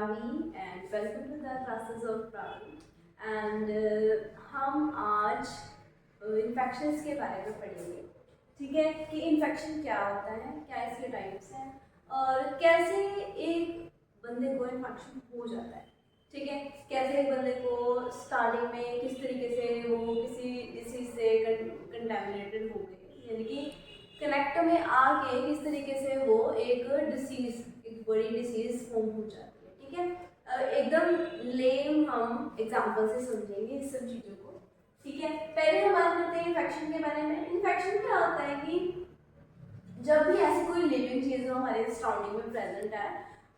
Pravi and welcome to the classes of Pravi and हम आज infections के बारे में पढ़ेंगे। ठीक है कि इन्फेक्शन क्या होता है, क्या इसके टाइप्स हैं और कैसे एक बंदे को इन्फेक्शन हो जाता है। ठीक है, कैसे एक बंदे को स्टार्टिंग में किस तरीके से वो किसी डिसीज से कंटेमिनेटेड हो गई, यानी कि कनेक्ट में आके किस तरीके से वो एक डिसीज, एक बड़ी डिसीज फॉर्म हो जाती है। ठीक है, एकदम लेम हम एग्जांपल से समझेंगे इस सब चीज़ों को। ठीक है, पहले हम बात करते हैं इन्फेक्शन के बारे में। इन्फेक्शन क्या होता है कि जब भी ऐसी कोई लिविंग चीज़ जो हमारे सराउंडिंग में प्रेजेंट है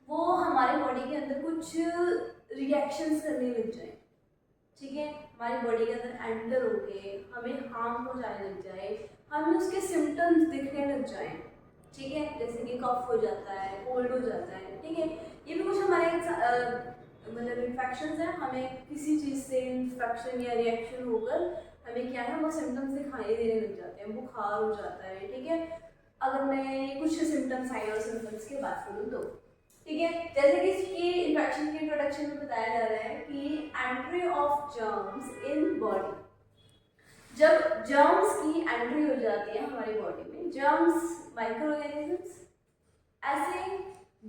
वो हमारे बॉडी के अंदर कुछ रिएक्शंस करने लग जाए। ठीक है, हमारी बॉडी के अंदर एंटर होके हमें हार्म पहुंचाने लग जाए, हमें उसके सिम्टम्स दिखने लग जाए। ठीक है, जैसे कि कफ हो जाता है, कोल्ड हो जाता है। ठीक है, ये भी कुछ हमारे मतलब इन्फेक्शंस हैं। हमें किसी चीज़ से इन्फेक्शन या रिएक्शन होकर हमें क्या है वो सिम्टम्स दिखाई देने लग जाते हैं, बुखार हो जाता है। ठीक है, अगर मैं कुछ सिम्टम्स साइन और सिम्टम्स की बात करूँ तो ठीक है, जैसे कि इसकी इन्फेक्शन के इंट्रोडक्शन में बताया जा रहा है कि entry of germs in body. जब जर्म्स की एंट्री हो जाती है हमारी बॉडी में, जर्म्स माइक्रो ऑर्गेनिजम्स ऐसे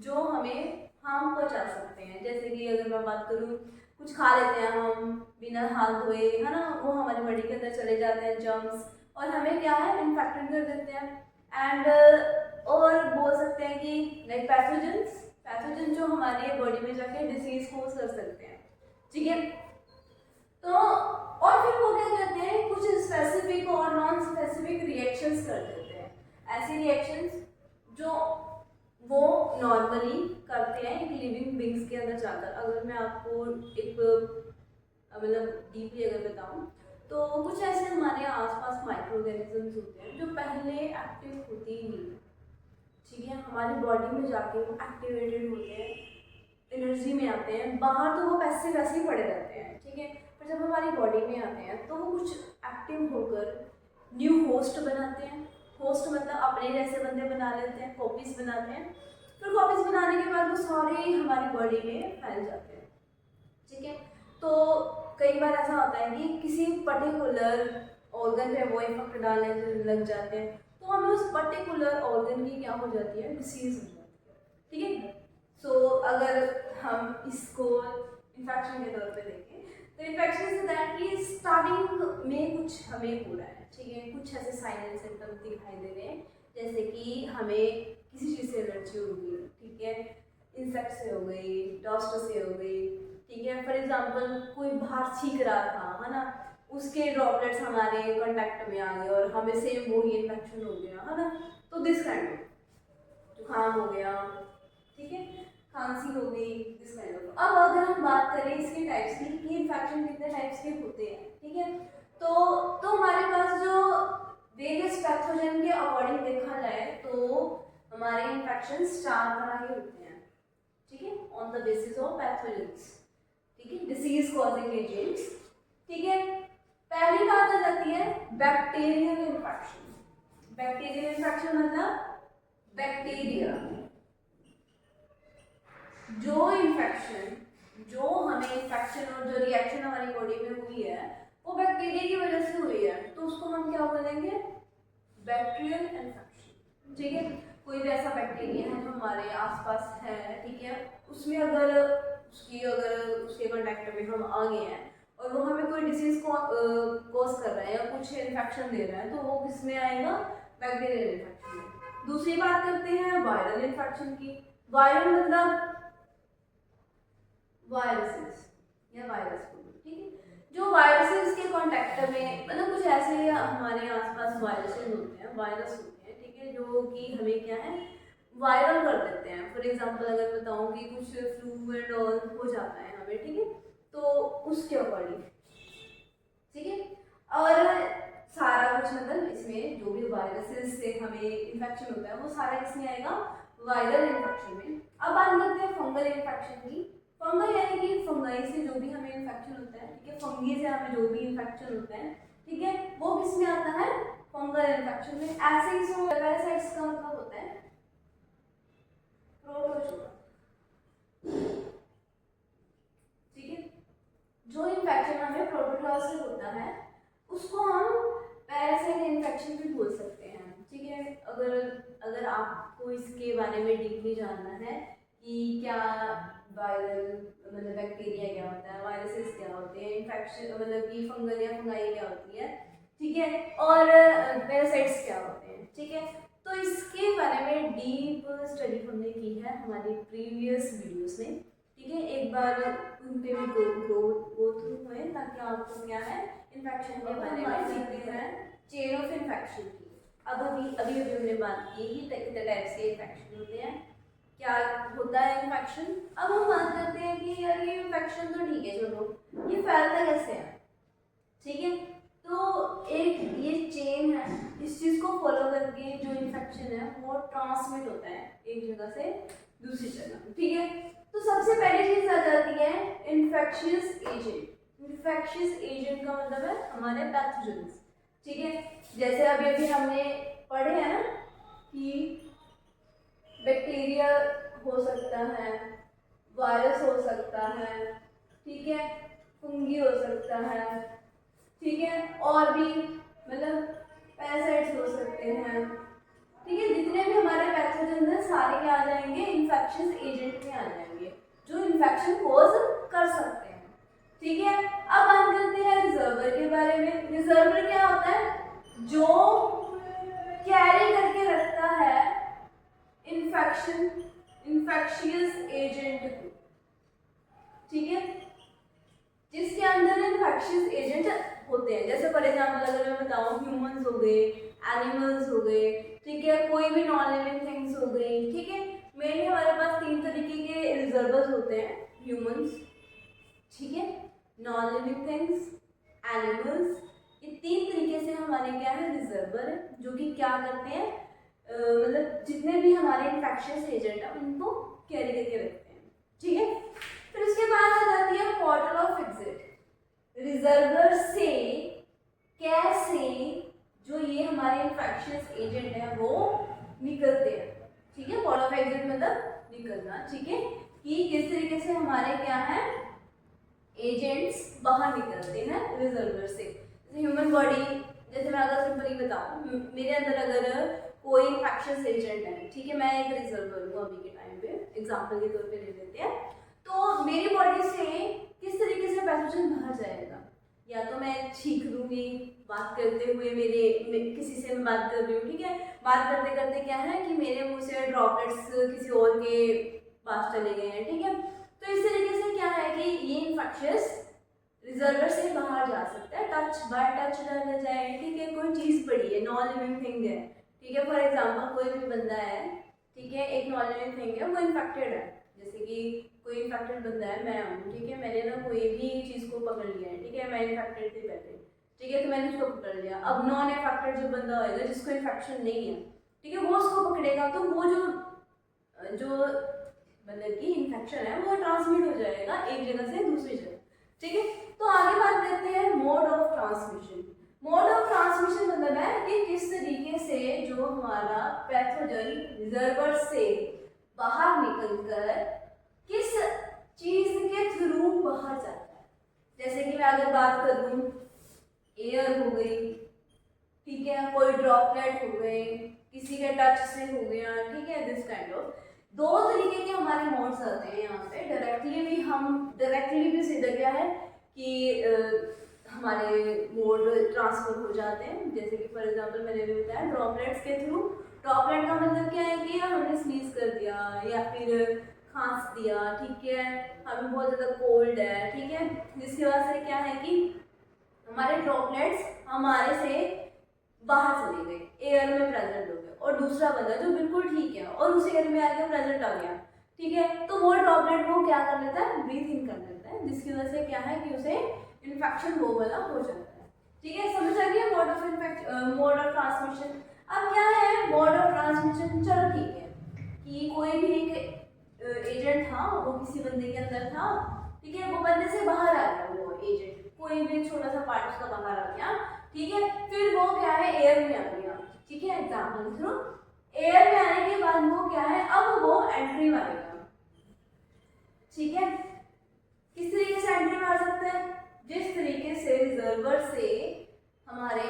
जो हमें हार्म पहुंचा सकते हैं। जैसे कि अगर मैं बात करूँ, कुछ खा लेते हैं हम बिना हाथ धोए, है ना, वो हमारी बॉडी के अंदर चले जाते हैं जर्म्स और हमें क्या है इन्फेक्टेड कर देते हैं। एंड और बोल सकते हैं कि लाइक पैथोजन जो हमारे बॉडी में जाके डिसीज कोज कर सकते हैं। ठीक है, तो और फिर वो क्या करते हैं, कुछ स्पेसिफिक और नॉन स्पेसिफिक रिएक्शंस कर देते हैं। ऐसी रिएक्शंस जो वो नॉर्मली करते हैं एक लिविंग बींग्स के अंदर जाकर। अगर मैं आपको एक मतलब डीपली अगर बताऊं तो कुछ ऐसे हमारे आसपास माइक्रो ऑर्गेनिजम्स होते हैं जो पहले एक्टिव होते ही नहीं। ठीक है, हमारी बॉडी में जाके वो एक्टिवेटेड होते हैं, एनर्जी में आते हैं। बाहर तो वो वैसे ही पड़े रहते हैं। ठीक है, पर जब हमारी बॉडी में आते हैं तो वो कुछ एक्टिव होकर न्यू होस्ट बनाते हैं। होस्ट मतलब अपने जैसे बंदे बना लेते हैं, कॉपीज बनाते हैं। फिर कॉपीज बनाने के बाद वो सारे हमारी बॉडी में फैल जाते हैं। ठीक है, तो कई बार ऐसा होता है कि किसी पर्टिकुलर ऑर्गन पे वो इफेक्ट डालने लग जाते हैं, तो हमें उस पर्टिकुलर ऑर्गन की क्या हो जाती है, डिसीज हो जाती है। ठीक है, सो अगर हम इसको इन्फेक्शन के तौर पे देखें तो इन्फेक्शन इज दैट कि स्टार्टिंग में कुछ हमें हो रहा है। ठीक है, कुछ ऐसे साइन एंड सिम्टम्स दिखाई दे रहे हैं, जैसे कि हमें किसी चीज़ से एलर्जी हो गई। ठीक है, इंसेक्ट से हो गई, डस्ट से हो गई। ठीक है, फॉर एग्जांपल कोई बाहर छींक रहा था, है ना, उसके ड्रॉपलेट्स हमारे कांटेक्ट में आ गए और हमें सेम वही इन्फेक्शन हो गया, है ना। तो दिस काइंड ऑफ जुकाम हो गया, ठीक है, खांसी हो गई, दिस काइंड ऑफ। अब अगर हम बात करें इसके टाइप्स की कि इन्फेक्शन कितने टाइप्स के होते हैं। ठीक है, तो हमारे पास जो वेरियस पैथोजन के अकॉर्डिंग देखा जाए तो हमारे इन्फेक्शन 4 तरह के होते हैं। ठीक है, on the basis of pathogens. ठीक है, डिसीज कॉजिंग एजेंट्स। ठीक है, पहली बात आ जाती है बैक्टीरियल इन्फेक्शन। बैक्टीरियल इन्फेक्शन मतलब बैक्टीरिया जो इन्फेक्शन, जो हमें इन्फेक्शन और जो रिएक्शन हमारी बॉडी में हुई है वो बैक्टीरिया की वजह से हुई है, तो उसको हम क्या बोलेंगे, बैक्टीरियल इन्फेक्शन। ठीक है, कोई भी ऐसा बैक्टीरिया है जो हमारे आसपास है, ठीक है, उसमें अगर उसके कांटेक्ट में हम आ गए हैं और वो हमें कोई डिसीज को कॉज कर रहा है या कुछ इन्फेक्शन दे रहा है, तो वो किस में आएगा, बैक्टीरियल इन्फेक्शन में। दूसरी बात करते हैं वायरल इन्फेक्शन की। वायरल मतलब वायरसेस या वायरस। ठीक है, जो वायरसेस के कांटेक्ट में मतलब कुछ ऐसे हमारे आसपास वायरसेस होते हैं, वायरस होते हैं। ठीक है, जो कि हमें क्या है वायरल कर देते हैं। फॉर एग्जांपल अगर बताऊं कि कुछ फ्लू एंड ऑल हो जाता है हमें, ठीक है, तो उसके अकॉर्डिंग। ठीक है, और सारा कुछ मतलब इसमें जो भी वायरसेस से हमें इन्फेक्शन होता है वो सारा किसमें आएगा, वायरल इन्फेक्शन में। अब बात करते हैं फंगल इन्फेक्शन की। फंगल यानी कि फंगाई से जो भी हमें इन्फेक्शन होता है, ठीक है, फंगी से हमें जो भी इन्फेक्शन होता है, ठीक है, वो किसमें आता है, फंगल इन्फेक्शन में। ऐसे ही जो पैरासाइट्स का मतलब होता है प्रोटोजोआ। ठीक है। अगर अगर आपको इसके बारे में डीपली जानना है कि क्या वायरल मतलब बैक्टीरिया क्या होता है, वायरसेस क्या होते हैं, इन्फेक्शन मतलब कि फंगल या फंगाई क्या होती है, ठीक है, और पैरासाइट्स क्या होते हैं, ठीक है। तो इसके बारे में डीप स्टडी हमने की है हमारी प्रीवियस वीडियोस में, ठीक है। एक बार उन पे भी गो थ्रू हुए ताकि आपको क्या है इन्फेक्शन के बारे में सीखते हैं, चेन ऑफ इन्फेक्शन की। अब अभी हमने बात की ही कितने टाइप्स के इन्फेक्शन होते हैं, क्या होता है इन्फेक्शन। अब हम बात करते हैं कि यार ये इन्फेक्शन तो ठीक है, चलो ये फैलता कैसे है, ठीक है। तो एक ये चेन है, इस चीज को फॉलो करके जो इन्फेक्शन है वो ट्रांसमिट होता है एक जगह से दूसरी जगह, ठीक है। तो सबसे पहली चीज आ जाती है इन्फेक्शियस एजेंट। इन्फेक्शियस एजेंट का मतलब है हमारे पैथोजेंस, ठीक है। जैसे अभी हमने पढ़े हैं ना कि बैक्टीरिया हो सकता है, वायरस हो सकता है, ठीक है, फंगी हो सकता है, ठीक है, और भी मतलब पैरासाइट्स हो सकते हैं, ठीक है। जितने भी हमारे पैथोजन हैं सारे क्या आ जाएंगे इन्फेक्शियस एजेंट में आ जाएंगे जो इन्फेक्शन कोज कर सकते हैं, ठीक है। अब बात करते हैं रिजर्वर के बारे में। रिजर्वर क्या होता है, जो कैरी करके रखता है इन्फेक्शियस एजेंट को, ठीक है, जिसके अंदर इन्फेक्शियस एजेंट होते हैं। जैसे फॉर एग्जाम्पल अगर मैं बताऊँ ह्यूमंस हो गए, एनिमल्स हो गए, ठीक है, कोई भी नॉन लिविंग थिंग्स हो गई, ठीक है। मेनली हमारे पास 3 तरीके के रिजर्वर्स होते हैं, ह्यूमंस, ठीक है, नॉन लिविंग थिंग्स, एनिमल्स, ये 3 तरीके से हमारे क्या है रिजर्वर है, जो कि क्या करते हैं मतलब जितने भी हमारे इन्फेक्शियस एजेंट है उनको कैरी करके रखते हैं, ठीक है। फिर उसके बाद आ जाती है पोर्टल ऑफ एग्जिट। रिजर्वर से कैसे जो ये हमारे इन्फेक्शियस एजेंट है वो निकलते हैं, ठीक है। पोर्टल ऑफ एग्जिट मतलब निकलना, ठीक है, कि किस तरीके से हमारे क्या है एजेंट्स बाहर निकलते हैं रिजर्वर से। जैसे ह्यूमन बॉडी, जैसे मैं अगर सिंपली बताऊं, मेरे अंदर अगर कोई इन्फेक्शियस एजेंट है, ठीक है, मैं एक रिजर्वर हूँ अभी के टाइम पे, एग्जांपल के तौर पे ले लेते हैं, तो मेरी बॉडी से किस तरीके से पैथोजन बाहर जाएगा, या तो मैं छींक लूंगी बात करते हुए, किसी से मैं बात कर रही हूँ, ठीक है, बात करते करते क्या है कि मेरे मुंह से ड्रॉपलेट्स किसी और के पास चले गए हैं, ठीक है। तो इस तरीके से क्या है कि ये इन्फेक्शियस रिजर्वर से बाहर जा सकता है, टच बाय टच डाला जाए, ठीक है, कोई चीज पड़ी है, नॉन लिविंग थिंग है, ठीक है, फॉर एग्जांपल कोई भी बंदा है, ठीक है, एक नॉन लिविंग थिंग है, वो इन्फेक्टेड है, जैसे कि कोई इन्फेक्टेड बंदा है, मैं हूँ, ठीक है, मैंने ना कोई भी चीज को पकड़ लिया है, ठीक है, मैं इन्फेक्टेड थी पहले, ठीक है, तो मैंने उसको पकड़ लिया। अब नॉन इन्फेक्टेड जो बंदा होगा जिसको इन्फेक्शन नहीं है, ठीक है, वो उसको पकड़ेगा, तो वो जो मतलब कि इन्फेक्शन है वो ट्रांसमिट हो जाएगा एक जगह से दूसरी जगह, ठीक है। तो आगे बात करते हैं mode of transmission. Mode of transmission मतलब है कि किस तरीके से जो हमारा पैथोजन रिजर्वर से बाहर निकलकर किस चीज के थ्रू बाहर जाता है। जैसे कि मैं अगर बात करूं एयर हो गई, ठीक है, कोई ड्रॉपलेट हो गए, किसी के टच से हो गया, ठीक है, दिस काइंड ऑफ 2 तरीके के हमारे मोड्स आते हैं यहाँ पे। डायरेक्टली भी सीधा क्या है कि हमारे मोड ट्रांसफर हो जाते हैं, जैसे कि फॉर एग्जांपल मैंने भी बताया ड्रॉपलेट्स के थ्रू। ड्रॉपलेट का मतलब क्या है कि हमने स्नीज कर दिया या फिर खांस दिया, ठीक है, हमें बहुत ज़्यादा कोल्ड है, ठीक है, जिसकी वजह से क्या है कि हमारे ड्रॉपलेट्स हमारे से बाहर चले गए, एयर में प्रेजेंट हो गए, और दूसरा बंदा जो बिल्कुल ठीक है और उस एयर में आके प्रेजेंट आ गया, ठीक है, तो वो ड्रॉपलेट वो क्या कर लेता है ब्रीथ इन कर लेता है, जिसकी वजह से क्या है कि उसे इन्फेक्शन वो वाला हो जाता है, ठीक है। समझ आ गया मोड ऑफ ट्रांसमिशन। अब क्या है मोड ऑफ ट्रांसमिशन, चलो ठीक है कि कोई भी एक एजेंट था, वो किसी बंदे के अंदर था, ठीक है, वो बंदे से बाहर आ गया, वो एजेंट कोई भी छोटा सा पार्ट उसका बाहर आ गया, ठीक है, फिर वो क्या है एयर में आ गया, ठीक है, एग्जाम्पल थ्रू एयर में आने के बाद वो क्या है अब वो एंट्री मारेगा, ठीक है। किस तरीके से एंट्री मार सकते हैं, जिस तरीके से रिजर्वर से हमारे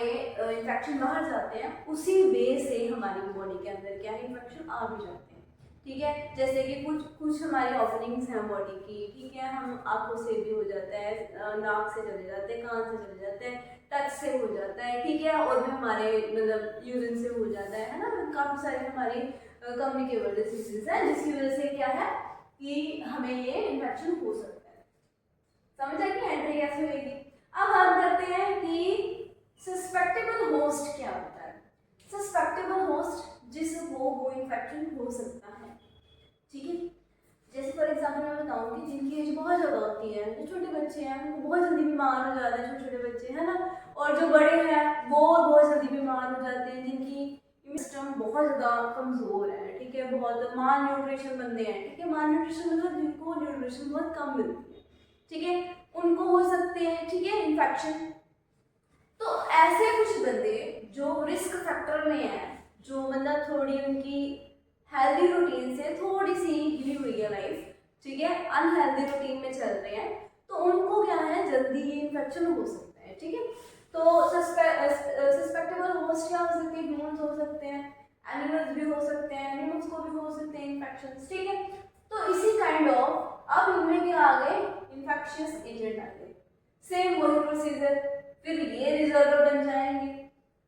इन्फेक्शन बाहर जाते हैं, उसी वे से हमारी बॉडी के अंदर क्या है, इन्फेक्शन आ भी जाते हैं। ठीक है, जैसे कि कुछ कुछ हमारी ओपनिंग्स हैं बॉडी की, ठीक है, हम आंखों से भी हो जाता है, नाक से चले जाते हैं, कान से चले जाते हैं, टच से हो जाता है, ठीक है, और भी हमारे मतलब यूरिन से हो जाता है ना। काफ़ी सारी हमारी कम्युनिकेबल डिसीजेज हैं जिसकी वजह से क्या है कि हमें ये इन्फेक्शन हो सकता है। समझ आएगी एंट्री कैसे होगी। अब बात करते हैं कि सस्पेक्टेबल होस्ट क्या होता है। सस्पेक्टेबल होस्ट जिसको वो इन्फेक्शन हो सकता है, ठीक है। जैसे फॉर एग्जाम्पल मैं बताऊंगी, जिनकी एज बहुत ज़्यादा होती है, जो छोटे बच्चे हैं उनको बहुत जल्दी बीमार हो जाते हैं, छोटे छोटे बच्चे है ना, और जो बड़े हैं वो बहुत जल्दी बीमार हो जाते हैं, जिनकी इम्यून सिस्टम बहुत ज़्यादा कमज़ोर है, ठीक है, बहुत माल न्यूट्रिशन बंदे हैं, ठीक है, माल न्यूट्रिशन मतलब जिनको न्यूट्रिशन बहुत कम मिलती है, ठीक है, उनको हो सकते हैं, ठीक है, इन्फेक्शन। तो ऐसे कुछ बंदे जो रिस्क फैक्टर में हैं, जो मतलब थोड़ी उनकी हेल्दी रूटीन से थोड़ी सी हिली हुई है लाइफ, ठीक है, अनहेल्दी रूटीन में चल रहे हैं, तो उनको क्या है जल्दी ही इन्फेक्शन हो सकता है, ठीक है। तो सस्पेक्टेबल होस्ट क्या हो सकते हैं, ह्यूमंस हो सकते हैं, एनिमल्स भी हो सकते हैं, एनिमल्स को भी हो सकते हैं इन्फेक्शन, ठीक है। तो इसी काइंड ऑफ अब इनमें क्या आ गए, इन्फेक्शियस एजेंट आ गए, सेम वही प्रोसीजर, फिर ये रिजर्वर बन जाएंगे,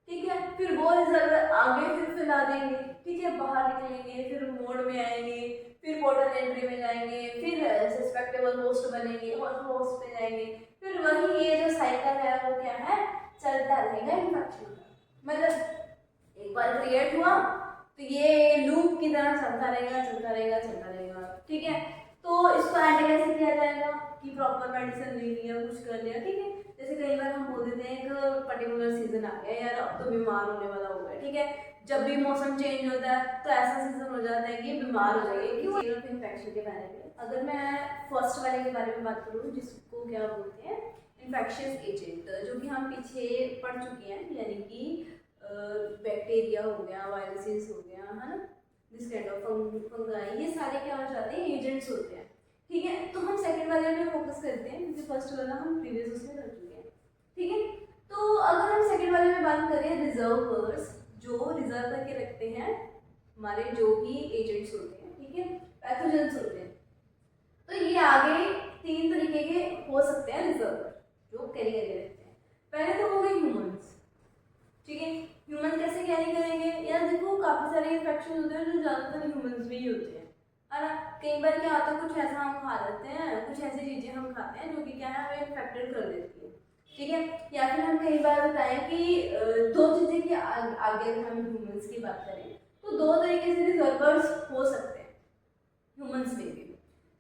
ठीक है, फिर वो रिजर्वर आगे फिर फैला देंगे, ठीक है, बाहर निकलेंगे, फिर मोड में आएंगे, फिर पोर्टल एंट्री में जाएंगे, फिर सस्पेक्टेबल होस्ट बनेंगे और होस्ट पे जाएंगे, फिर वही ये जो साइकिल है वो क्या है, चलता रहेगा इन्फेक्शन का। मतलब एक बार क्रिएट हुआ तो ये लूप की तरह चलता रहेगा, चलता रहेगा, चलता रहेगा, ठीक है। तो इसको एंड कैसे किया जाएगा कि प्रॉपर मेडिसिन ले लिया, कुछ कर लिया, ठीक है। जैसे कई बार हम बोल देते हैं एक पर्टिकुलर सीजन आ गया यार, अब तो बीमार होने वाला हो गया, ठीक है, जब भी मौसम चेंज होता है तो ऐसा सीजन हो जाता है कि बीमार हो जाएंगे। क्यों, इन्फेक्शन के बारे में अगर मैं फर्स्ट वाले के बारे में बात करूँ, जिसको क्या बोलते हैं, इन्फेक्शियस एजेंट, जो कि हम पीछे पढ़ चुके हैं, यानी कि बैक्टीरिया हो गया, वायरसेस हो गया, है ना, दिस काइंड ऑफ फंगाई, ये सारे क्या हो जाते हैं, एजेंट्स होते हैं, ठीक है। तो हम सेकंड वाले में फोकस करते हैं क्योंकि फर्स्ट वाला हम प्रीवियस उसमें कर चुके हैं, ठीक है। तो अगर हम सेकंड वाले में बात करें, रिजर्वर्स, जो रिजर्व करके रखते हैं हमारे जो भी एजेंट्स होते हैं, ठीक है, पैथोजेंस होते हैं, तो ये आगे तीन तरीके के हो सकते हैं रिजर्वर जो कैरी करके रखते हैं। पहले तो हो गए ह्यूमंस, ठीक है, ह्यूमन कैसे कैरी करेंगे यार, देखो काफी सारे इन्फेक्शन होते हैं जो ज्यादातर ह्यूमंस में ही होते हैं, है ना। कई बार क्या होता है, कुछ ऐसा हम खा लेते हैं, कुछ ऐसी चीजें हम खाते हैं जो कि क्या है हमें इन्फेक्टेड कर देती है, ठीक है। या फिर हम कई बार बताएं कि दो चीजें की आगे अगर हम ह्यूमंस की बात करें तो दो तरीके से रिजर्वर्स हो सकते हैं ह्यूमंस में भी,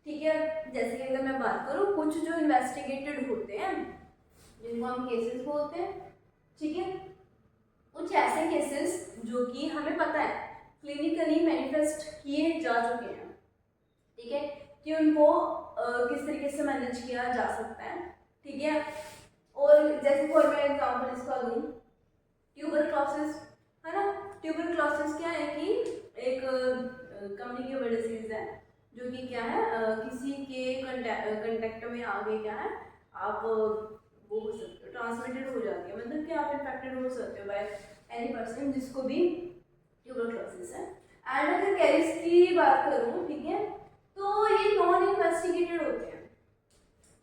ठीक है। जैसे कि अगर मैं बात करूँ, कुछ जो इन्वेस्टिगेटेड होते हैं जिनको हम केसेस बोलते हैं, ठीक है, कुछ ऐसे केसेस जो कि हमें पता है क्लिनिकली मैनिफेस्ट किए जा चुके हैं, ठीक है, कि उनको किस तरीके से मैनेज किया जा सकता है, ठीक है। और जैसे फॉर मैं एग्जांपल इसका दूँ, ट्यूबरक्लोसिस, है ना, ट्यूबरक्लोसिस क्या है कि एक कम्युनिकेबल डिसीज है जो कि क्या है किसी के कंटेक्ट में आगे क्या है आप वो हो सकते हो, ट्रांसमिटेड हो जाती है, मतलब कि आप इन्फेक्टेड हो सकते हो बाय एनी पर्सन जिसको भी ट्यूबरक्लोसिस है। एंड अगर कैरिस की बात करूँ, ठीक है, तो ये नॉन इन्वेस्टिगेटेड होते हैं,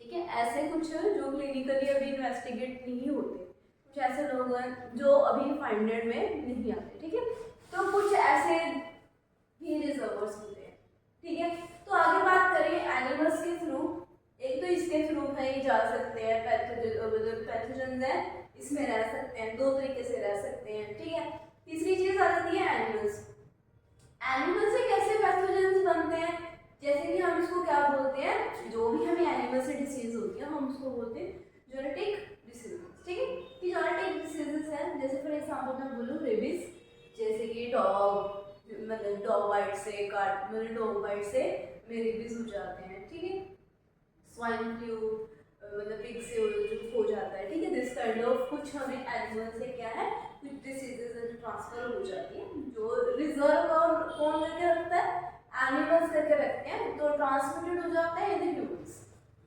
ठीक है, ऐसे कुछ जो क्लिनिकली अभी इन्वेस्टिगेट नहीं होते, कुछ ऐसे लोग हैं जो अभी फाइंडेड में नहीं आते, ठीक है। तो कुछ ऐसे भी रिजर्वर्स होते हैं, ठीक है। तो आगे बात करें एनिमल्स के थ्रू, एक तो इसके थ्रू कहीं जा सकते हैं, पैथोजन है इसमें रह सकते हैं, दो तरीके से रह सकते हैं, ठीक है। तीसरी चीज आ जाती है एनिमल्स, एनिमल से कैसे पैथोजेंस बनते हैं, जैसे कि हम इसको क्या बोलते हैं, जो भी हमें एनिमल से डिसीज होती है हम उसको बोलते हैं जेनेटिक डिसीजेस, ठीक है। ये जेनेटिक डिसीजेस हैं, जैसे फॉर एग्जांपल मैं बोलूँ रेबीज, जैसे कि डॉग, मतलब डॉग बाइट से काट, मतलब डॉग बाइट से में रेबीज हो जाते हैं, ठीक है। स्वाइन फ्लू मतलब पिग से हो जाता है, ठीक है, दिस काइंड ऑफ कुछ हमें एनिमल से क्या है कुछ डिसीजेज जो ट्रांसफर हो जाती है, जो रिजर्व और कौन करके रखता है, एनिमल्स करके रखते हैं, तो ट्रांसमिटेड हो जाता है इन ह्यूमंस,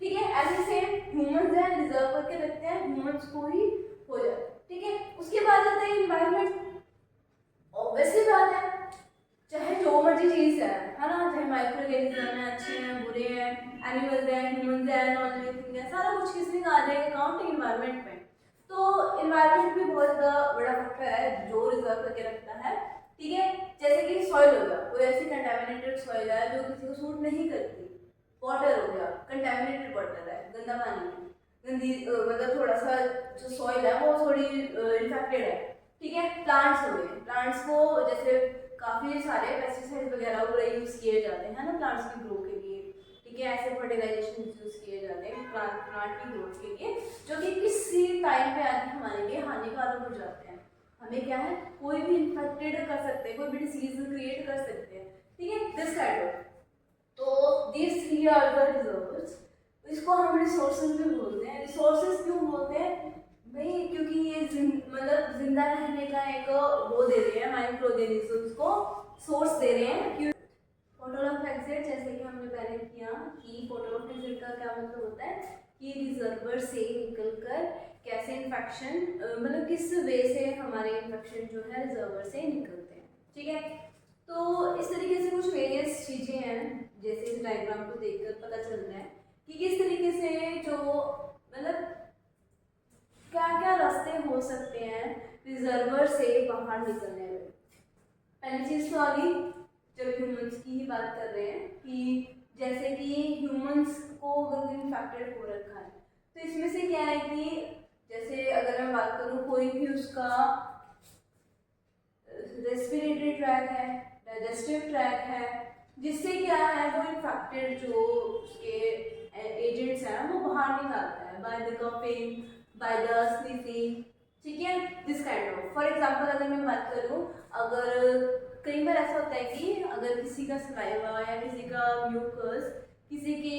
ठीक है। ऐसे सेम ह्यूमंस है रिजर्व करके रखते हैं, ह्यूमंस को ही हो जाता है, ठीक है। उसके बाद आता है इन्वायरमेंट। ऑब्वियसली बात है, चाहे जो मर्जी चीज़ है ना, चाहे माइक्रो ऑर्गेनिज्म है, अच्छे हैं बुरे हैं, एनिमल्स हैं ह्यूमंस हैं नॉन लिविंग है, सारा कुछ किसमें आ जाएगा काउंट इन्वायरमेंट में। तो इन्वायरमेंट भी बहुत बड़ा फैक्टर है जो रिजर्व करके रखता है, ठीक है। जैसे कि सॉइल हो गया, कोई ऐसी कंटेमिनेटेड सॉइल है जो किसी को सूट नहीं करती। वाटर हो गया, कंटेमिनेटेड वाटर है, गंदा पानी है, गंदी मतलब थोड़ा सा जो सॉइल है वो थोड़ी इन्फेक्टेड है, ठीक है। प्लांट्स हो गए, प्लांट्स को जैसे काफ़ी सारे पेस्टिसाइड वगैरह पूरे यूज़ किए जाते हैं ना प्लांट्स की ग्रो के लिए, ठीक है। ऐसे फर्टिलाइजेशन यूज़ किए जाते हैं प्लांट की ग्रोथ के लिए, जो कि किसी टाइम पे आके हमारे लिए हानिकारक हो जाते हैं। हमें क्या है, कोई भी इन्फेक्टेड कर सकते हैं, कोई भी डिसीज क्रिएट कर सकते हैं, ठीक है, दिस काइंड ऑफ। तो this three are the reserves. इसको हम रिसोर्सेज भी बोलते हैं। रिसोर्सेज क्यों बोलते हैं भाई, क्योंकि ये मतलब जिंदा रहने का एक वो दे रहे हैं, माइक्रो ऑर्गेनिज्म्स को सोर्स दे रहे हैं। पोर्टल ऑफ एग्जिट, जैसे कि हमने पहले किया कि पोर्टल ऑफ एग्जिट का क्या मतलब होता है कि रिजर्वर से निकलकर कैसे इन्फेक्शन मतलब किस वे से हमारे इन्फेक्शन जो है रिजर्वर से निकलते हैं, ठीक है। तो इस तरीके से कुछ वेरियस चीज़ें हैं, जैसे इस डायग्राम को देखकर पता चलता है कि किस तरीके से जो मतलब क्या क्या रास्ते हो सकते हैं रिजर्वर से बाहर निकलने में। पहली चीज़ तो आ गई, जब ह्यूमंस की ही बात कर रहे हैं कि जैसे कि ह्यूमंस को अगर इन्फेक्टेड हो रखा है तो इसमें से क्या है कि जैसे अगर मैं बात करूँ कोई भी उसका रेस्पिरेटरी ट्रैक है, डाइजेस्टिव ट्रैक है, जिससे क्या है वो इन्फेक्टेड जो उसके एजेंट्स हैं वो बाहर निकालता है by the coughing, by the sniffing, ठीक है, this kind of. For example अगर मैं बात करूँ, अगर कई बार ऐसा होता है कि अगर किसी का सलाइवा या किसी का म्यूकस किसी के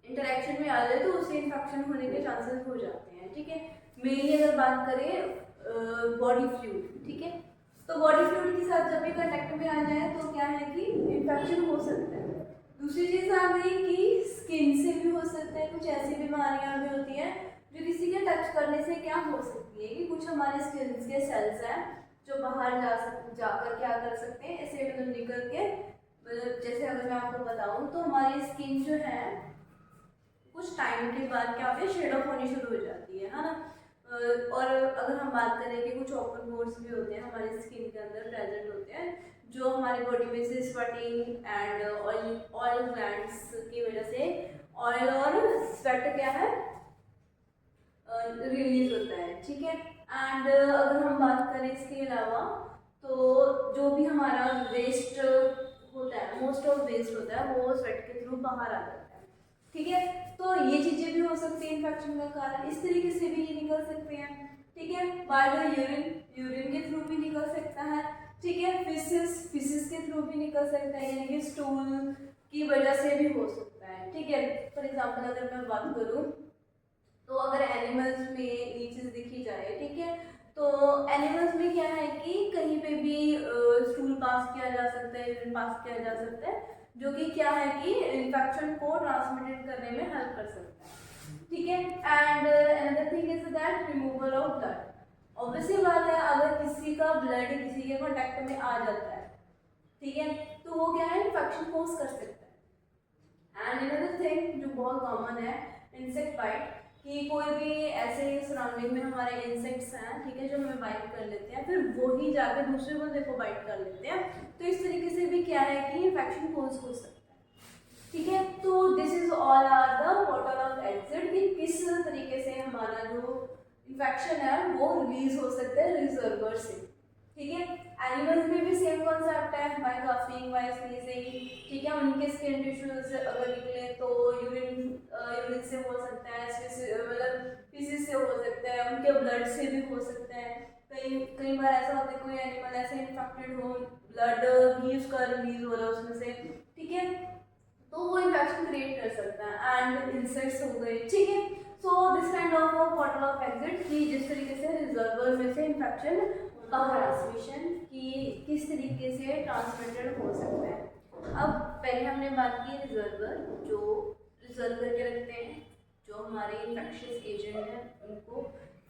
इंटरेक्शन में आ जाए तो उससे इन्फेक्शन होने के चांसेस हो जाते हैं, ठीक है। मेनली अगर बात करें बॉडी फ्लूइड, ठीक है, तो बॉडी फ्लूइड के साथ जब भी कंटेक्ट में आ जाए तो क्या है कि इन्फेक्शन हो सकता है। दूसरी चीज़ आ गई कि स्किन से भी हो सकता है, कुछ ऐसी बीमारियां भी होती हैं जो किसी के टच करने से क्या हो सकती है कि कुछ हमारे स्किन के सेल्स हैं जो बाहर जाकर क्या कर सकते हैं, ऐसे मतलब निकल के मतलब जैसे अगर मैं आपको बताऊं तो हमारी स्किन जो है कुछ टाइम के बाद क्या होती है, शेड ऑफ होनी शुरू हो जाती है ना। और अगर हम बात करें कि कुछ ओपन पोर्स भी होते हैं हमारी स्किन के अंदर प्रेजेंट होते हैं, जो हमारी बॉडी में से स्वेटिंग एंड ऑयल ग्लैंड्स की वजह से ऑयल और स्वेट क्या है रिलीज होता है, ठीक है। एंड अगर हम बात करें इसके अलावा तो जो भी हमारा वेस्ट होता है, मोस्ट ऑफ वेस्ट होता है वो स्वेट के थ्रू बाहर आ जाता है, ठीक है। तो ये चीज़ें भी हो सकती है इन्फेक्शन का कारण, इस तरीके से भी ये निकल सकते हैं, ठीक है। बाय द यूरिन के थ्रू भी निकल सकता है, ठीक है। फिसिस के थ्रू भी निकल सकता है, यानी कि स्टूल की वजह से भी हो सकता है, ठीक है। फॉर एग्जाम्पल अगर मैं बात करूँ तो अगर एनिमल्स में ये चीज़ दिखी जाए, ठीक है, तो एनिमल्स में क्या है कि कहीं पे भी स्टूल पास किया जा सकता है, यूरिन पास किया जा सकता है, जो कि क्या है कि इन्फेक्शन को ट्रांसमिटेड करने में हेल्प कर सकता है, ठीक है। And another thing is that removal of blood. Obviously बात है अगर किसी का ब्लड किसी के कॉन्टेक्ट में आ जाता है, ठीक है, तो वो क्या है इन्फेक्शन कोज कर सकता है। एंड अनदर थिंग जो बहुत कॉमन है, इंसेक्ट बाइट, कि कोई भी ऐसे सराउंडिंग में हमारे इंसेक्ट्स हैं, ठीक है, जो हमें बाइट कर लेते हैं, फिर वो ही जाकर दूसरे बंदे को बाइट कर लेते हैं, तो इस तरीके से भी क्या है कि इन्फेक्शन कोज हो सकता है, ठीक है। तो this is all are the portal of exit कि किस तरीके से हमारा जो इन्फेक्शन है वो रिलीज हो सकता है रिजर्वर से, ठीक है। एनिमल्स में भी सेम कॉन्सेप्ट है, बाय कफिंग, बाय स्नीजिंग, ठीक है। उनके स्किन टिश्यूज अगर निकले तो यूरिन से हो सकता है, मतलब फिसिस से हो सकता है, उनके ब्लड से भी हो सकता है। कई बार ऐसा होता है कोई एनिमल ऐसे इन्फेक्टेड हो, ब्लड भी उसका रिलीज हो रहा है उसमें से, ठीक है, तो वो इन्फेक्शन क्रिएट कर सकता है। एंड इंसेक्ट्स हो गए, ठीक है। So this kind of portal of exit कि जिस तरीके से रिजर्वर में से इन्फेक्शन बाहर ट्रांसमिशन की किस तरीके से ट्रांसमिटेड हो सकता है। अब पहले हमने बात की रिजर्वर, जो रिजर्व करके रखते हैं जो हमारे इन्फेक्शियस एजेंट हैं उनको।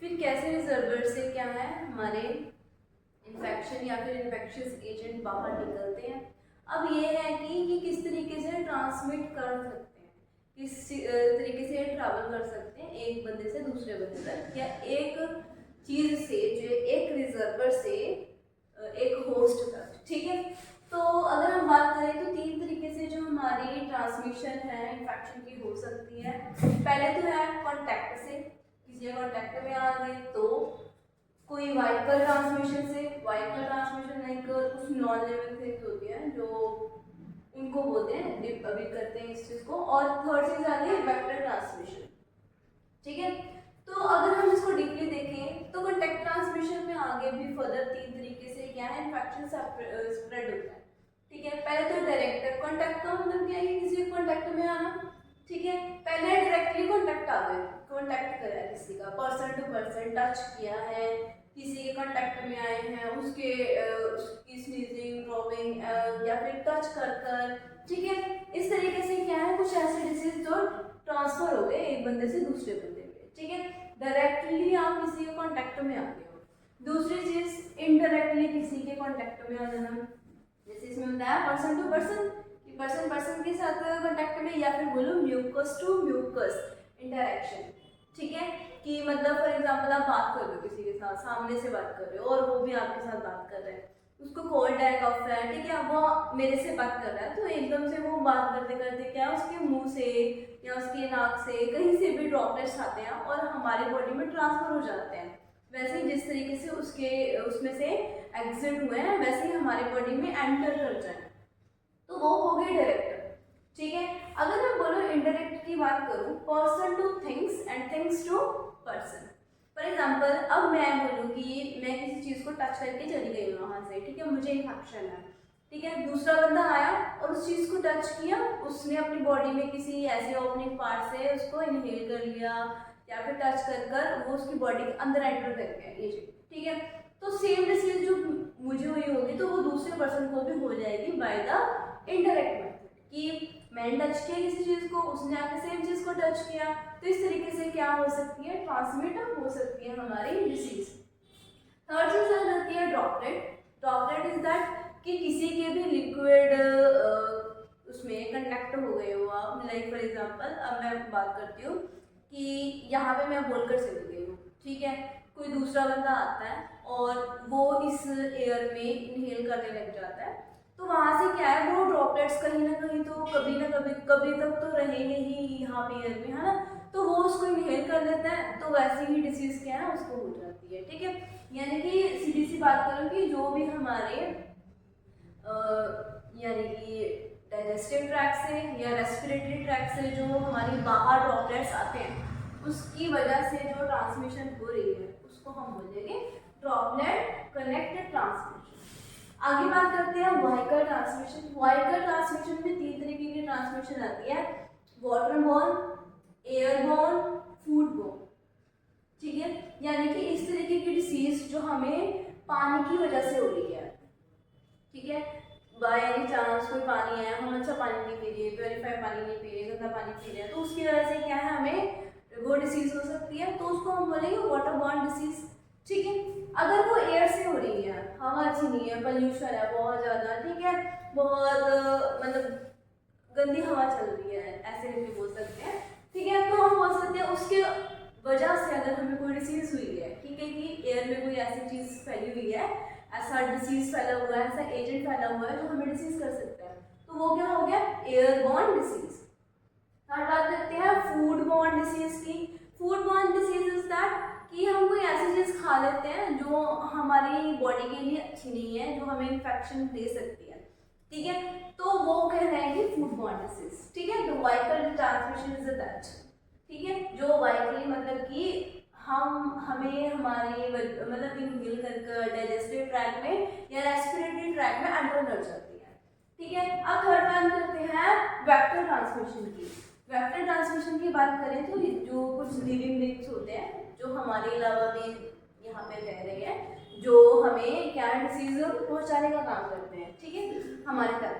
फिर कैसे रिजर्वर से क्या है हमारे इन्फेक्शन या फिर इन्फेक्शियस एजेंट बाहर निकलते हैं। अब ये है कि किस तरीके से ट्रांसमिट कर सकते हैं, किस तरीके से ट्रैवल कर सकते हैं एक बंदे से दूसरे बंदे तक, या एक चीज़ से जो एक रिजर्वर से एक होस्ट तक। ठीक है, तो अगर हम बात करें तो 3 तरीके से जो हमारी ट्रांसमिशन है इन्फेक्शन की हो सकती है। पहले तो है कॉन्टैक्ट से, किसी के कॉन्टैक्ट में आ गए तो कोई वाइकल ट्रांसमिशन से, वाइकल ट्रांसमिशन लाइक कुछ नॉन लिविंग थिंग्स होती हैं जो उनको बोलते हैं, अभी करते हैं इस चीज़ को। और थर्ड चीज़ आ गई वेक्टर ट्रांसमिशन। ठीक है, तो अगर हम इसको डीपली देखें तो कॉन्टैक्ट ट्रांसमिशन में आगे भी फर्दर 3 तरीके से क्या है इन्फेक्शन स्प्रेड होता है। ठीक है, पहले तो डायरेक्ट कॉन्टैक्ट का मतलब क्या है, किसी के कॉन्टैक्ट में आना। ठीक है, पहले डायरेक्टली कॉन्टैक्ट आ गए, कॉन्टैक्ट करा किसी का, पर्सन टू पर्सन टच किया है, किसी के कॉन्टैक्ट में आए हैं, उसकी स्नीजिंग, ड्रॉपिंग या फिर टच कर कर। ठीक है, इस तरीके से क्या है कुछ ऐसे डिसीज जो ट्रांसफर हो गए एक बंदे से दूसरे बंदे पे। ठीक है, डायरेक्टली आप किसी के कॉन्टैक्ट में आते हो। दूसरी चीज इनडायरेक्टली किसी के कॉन्टैक्ट में आ जाना, जैसे इसमें बताया person to person, person person के साथ कॉन्टैक्ट में, या फिर बोलो म्यूकस टू म्यूकस इंटरेक्शन। ठीक है, कि मतलब फॉर एग्जांपल आप बात कर रहे हो किसी के साथ, सामने से बात कर रहे हो और वो भी आपके साथ बात कर रहे हैं, उसको कोल्ड है, कफ है, ठीक है, अब वो मेरे से बात कर रहा है तो एकदम से वो बात करते करते क्या उसके मुंह से या उसके नाक से कहीं से भी ड्रॉपलेट्स आते हैं और हमारी बॉडी में ट्रांसफर हो जाते हैं। वैसे ही जिस तरीके से उसमें से एग्जिट हुए हैं वैसे ही हमारी बॉडी में एंटर कर जाए, तो वो हो गए डायरेक्ट। ठीक है, अगर मैं बोलूँ इनडायरेक्ट की बात करूँ, person to things and things to person. For example अब मैं बोलूँ कि मैं किसी चीज़ को टच करके चली गई हूँ वहाँ से, ठीक है, मुझे इन्फेक्शन है। ठीक है, दूसरा बंदा आया और उस चीज़ को टच किया, उसने अपनी बॉडी में किसी ऐसे ओपनिंग पार्ट से उसको इनहेल कर लिया या फिर टच कर कर वो उसकी बॉडी के अंदर एंटर कर गया ये चीज़। ठीक है, तो सेम डिसीज जो मुझे हुई होगी तो वो दूसरे पर्सन को भी हो जाएगी बाय द इनडायरेक्ट मेथड, कि मैंने टच किया किसी चीज़ को, उसने आके सेम चीज़ को टच किया, तो इस तरीके से क्या हो सकती है ट्रांसमिट हो सकती है हमारी डिसीज। थर्ड चीज आ जाती है ड्रॉपलेट। ड्रॉपलेट इज दैट कि किसी के भी लिक्विड उसमें कंटेक्ट हो गए हो आप, लाइक फॉर एग्जांपल अब मैं बात करती हूँ कि यहाँ पे मैं बोलकर चली गई हूँ, ठीक है, कोई दूसरा बंदा आता है और वो इस एयर में इनहेल करने लग जाता है, तो वहाँ से क्या है वो ड्रॉपलेट्स कहीं ना कहीं तो कभी ना कभी तक तो रहेंगे ही यहाँ पे एयर में, है ना, तो वो उसको इनहेल कर लेता है, तो वैसी ही डिसीज क्या है उसको हो जाती है। ठीक है, यानी कि सीधी सी बात करूँ कि जो भी हमारे यानी कि डाइजेस्टिव ट्रैक से या रेस्पिरेटरी ट्रैक से जो हमारी बाहर ड्रॉपलेट्स आते हैं उसकी वजह से जो ट्रांसमिशन हो रही है उसको हम बोलेंगे ड्रॉपलेट कनेक्टेड ट्रांसमिशन। आगे बात करते हैं वाइकल ट्रांसमिशन। वाइकल ट्रांसमिशन में 3 तरीके की ट्रांसमिशन आती है, वाटरबॉर्न, एयरबॉर्न, फूडबॉर्न। ठीक है, यानी कि इस तरीके की डिसीज जो हमें पानी की वजह से हो रही है। ठीक है, बाय एनी चांस कोई पानी है, हम अच्छा पानी नहीं पी रहे, प्योरीफाइड पानी नहीं पी रहे, गंदा पानी पी रहे हैं, तो उसकी वजह से क्या है हमें वो डिसीज हो सकती है, तो उसको हम बोलेंगे वाटरबॉर्न डिसीज। ठीक है, अगर वो एयर से हो रही है, हवा अच्छी नहीं है, पोल्यूशन है बहुत ज़्यादा, ठीक है, बहुत मतलब गंदी हवा चल रही है, ऐसे भी बोल सकते हैं। ठीक है, तो हम बोल सकते हैं उसके वजह से अगर हमें कोई डिसीज हुई है, ठीक है, कि एयर में कोई ऐसी चीज़ फैली हुई है, ऐसा डिसीज फैला हुआ है, ऐसा एजेंट फैला हुआ है जो हमें डिसीज कर सकता है, तो वो क्या हो गया एयरबॉर्न डिसीज। थर्ड बात करते हैं फूडबॉर्न डिसीज की। फूडबॉर्न डिसीज इज दैट कि हम कोई ऐसी चीज़ खा लेते हैं जो हमारी बॉडी के लिए अच्छी नहीं है, जो हमें इन्फेक्शन दे सकती है। ठीक है, तो वो कह रहे हैं कि फूडबॉर्न डिसीज। ठीक है, तो वाइकल ट्रांसमिशन इज दैट। ठीक है, जो वाइकली मतलब कि हमें हमारे मतलब इनहेल कर डाइजेस्टिव ट्रैक में या रेस्पिरेटरी ट्रैक में एंटर कर जाती है। ठीक है, अब थर्ड बात करते हैं वेक्टर ट्रांसमिशन की। वेक्टर ट्रांसमिशन की बात करें तो जो कुछ लिविंग थिंग्स होते हैं जो हमारे अलावा भी यहाँ पे रह रहे हैं, जो हमें क्या डिसीज पहुँचाने का काम करते हैं, ठीक है, हमारे तक,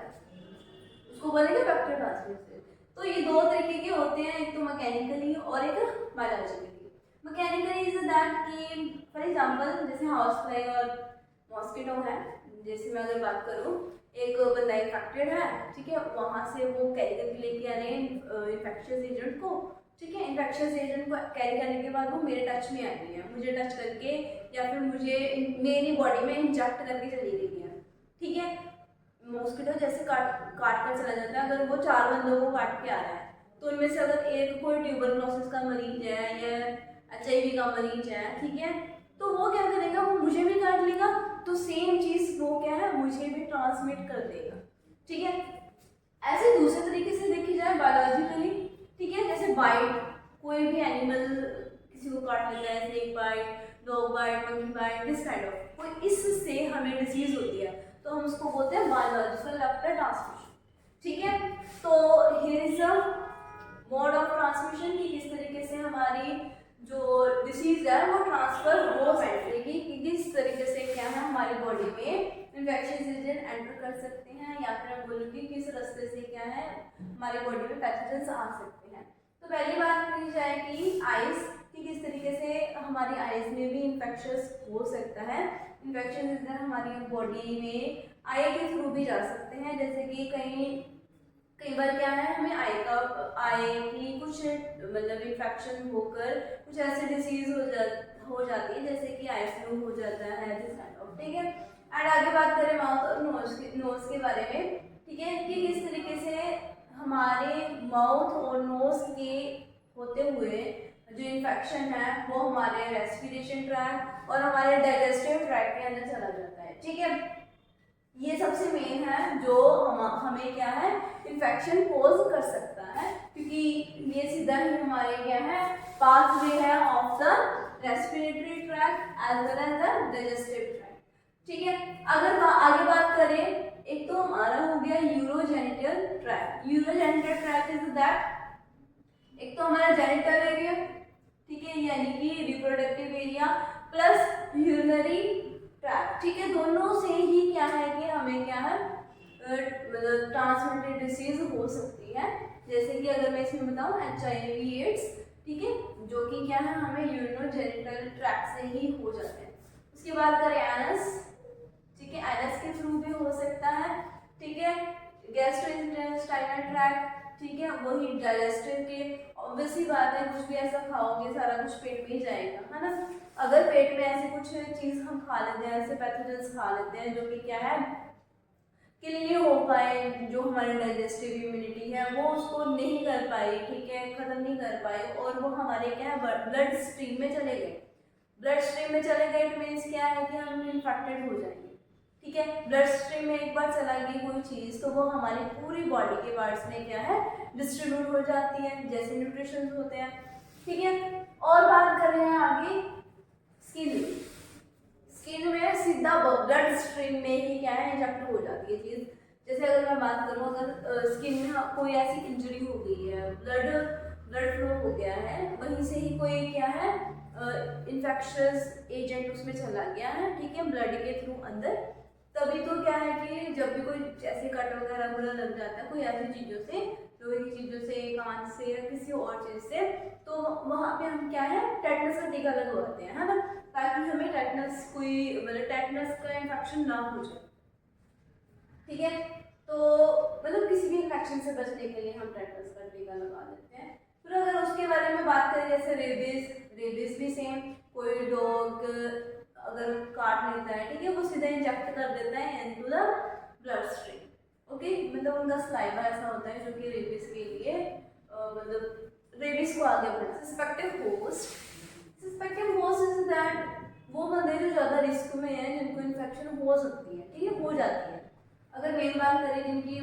उसको बोलेंगे वेक्टर ट्रांसमिशन। तो ये 2 तरीके के होते हैं, एक तो मैकेनिकली और एक बायोलॉजिकली। मैकेनिकली इज दैट कि फॉर एग्जांपल जैसे हाउस फ्लाई और मॉस्किटो है, जैसे मैं अगर बात करूँ, एक बंदा इन्फेक्टेड है, ठीक है, वहाँ से वो कैरी करके लेके आ रहे हैं इन्फेक्शियस एजेंट को, ठीक है, इन्फेक्शियस एजेंट को कैरी करने के बाद वो मेरे टच में आ गई है, मुझे टच करके या फिर मुझे मेरी बॉडी में इंजेक्ट करके चली गई है, ठीक है। मॉस्किटो जैसे काट कर चला जाता है, अगर वो 4 बंदों को काट के आ रहा है तो उनमें से अगर एक कोई ट्यूबरक्लोसिस का मरीज है या HIV का मरीज है, ठीक है, तो वो क्या करेगा, वो मुझे भी काट लेगा, तो सेम चीज वो क्या है, मुझे भी ट्रांसमिट कर देगा, ठीक है। ऐसे दूसरे तरीके से देखी जाए बायोलॉजिकली, ठीक है, जैसे बाइट, कोई भी एनिमल किसी को काट लेता है, snake bite, dog bite, monkey bite, this kind of, कोई इससे हमें डिसीज होती है तो हम उसको बोलते हैं बायोलॉजिकल वेक्टर ट्रांसमिशन, ठीक है। तो here is a mode of transmission कि किस तरीके से हमारी जो डिसीज है वो ट्रांसफर हो सकेगी, कि किस तरीके से क्या है हमारी बॉडी में इन्फेक्शियस एजेंट एंटर कर सकते हैं, या फिर मैं बोलूँगी किस रास्ते से क्या है हमारी बॉडी में पैथोजेंस आ सकते हैं। तो पहली बात करी जाए कि आइस, कि किस तरीके से हमारी आइस में भी इन्फेक्शियस हो सकता है। इन्फेक्शियस एजेंट हमारी बॉडी में आई के थ्रू भी जा सकते हैं, जैसे कि कई बार क्या है हमें आई की कुछ मतलब इन्फेक्शन होकर कुछ ऐसे डिसीज हो जाती है, जैसे कि आई फ्लू हो जाता है, दिस काइंड ऑफ, ठीक है। एंड आगे बात करें माउथ और नोज के बारे में, ठीक है, कि किस तरीके से हमारे माउथ और नोज के होते हुए जो इन्फेक्शन है वो हमारे रेस्पिरेशन ट्रैक और हमारे डाइजेस्टिव ट्रैक के अंदर चला जाता है, ठीक है। ये सबसे मेन है जो हमें क्या है इन्फेक्शन कोज कर सकता है, क्योंकि ये सीधा ही हमारे क्या है पाथवे है of the respiratory tract as well as the digestive tract, ठीक है। अगर आगे बात करें, एक तो हमारा हो गया urogenital track. Urogenital track is that एक तो हमारा जेनिटल एरिया, ठीक है, यानी कि reproductive area plus urinary track, ठीक है, दोनों से ही क्या है कि हमें क्या है मतलब ट्रांसमिटेड डिसीज हो सकती है। जैसे कि अगर मैं इसमें बताऊं HIV एड्स, ठीक है, जो कि क्या है हमें यूरिनोजेनिटल ट्रैक से ही हो जाते हैं। उसके बाद करें एनस, ठीक है, एनस के थ्रू भी हो सकता है, ठीक है। गैस्ट्रोइंटेस्टाइनल ट्रैक, ठीक है, वही डाइजेस्टिव के, ऑब्वियसली बात है कुछ भी ऐसा खाओगे सारा कुछ पेट में ही जाएगा, है ना। अगर पेट में ऐसे कुछ चीज हम खा लेते हैं, ऐसे पैथोजेंस खा लेते हैं जो कि क्या है किल नहीं हो पाए, जो हमारी डाइजेस्टिव इम्यूनिटी है वो उसको नहीं कर पाई, ठीक है, खत्म नहीं कर पाई, और वो हमारे क्या है ब्लड स्ट्रीम में चले गए। ब्लड स्ट्रीम में चले गए इट मीन्स क्या है कि हम इन्फेक्टेड हो जाएंगे, ठीक है। ब्लड स्ट्रीम में एक बार चला गई कोई चीज तो वो हमारी पूरी बॉडी के पार्ट्स में क्या है डिस्ट्रीब्यूट हो जाती है, जैसे न्यूट्रिशंस होते हैं, ठीक है। और बात कर रहे हैं आगे स्किन। स्किन में सीधा ब्लड स्ट्रीम में ही क्या है इंजेक्ट हो जाती है चीज। जैसे अगर मैं बात करूँ, अगर स्किन में कोई ऐसी इंजरी हो गई है, ब्लड फ्लो हो गया है, वहीं से ही कोई क्या है इन्फेक्शियस एजेंट उसमें चला गया है, ठीक है, ब्लड के थ्रू अंदर, तभी तो क्या है कि जब भी कोई जैसे कट वगैरह बुरा लग जाता है कोई ऐसी चीज़ों से, लोहे की चीज़ों से, कांच से या किसी और चीज़ से, तो वहाँ पे हम क्या है टेटनस का टीका लगवाते हैं, है ना, ताकि हमें टेटनस कोई मतलब टेटनस का इन्फेक्शन ना हो जाए, ठीक है। तो मतलब किसी भी इन्फेक्शन से बचने के लिए हम टेटनस का टीका लगा देते हैं। फिर अगर उसके बारे में बात करें जैसे रेबीज भी सेम, कोई डॉग अगर काट लेता है, ठीक है, वो सीधा इंजेक्ट कर देता है into the blood stream, okay, मतलब उनका स्लाइवा ऐसा होता है जो कि रेबीज के लिए मतलब रेबीज को आगे बढ़ा। सस्पेक्टेड होस्ट इज दैट वो बंदे जो ज़्यादा रिस्क में है, जिनको इन्फेक्शन हो सकती है, ठीक है, हो जाती है। अगर मेन बात करें जिनकी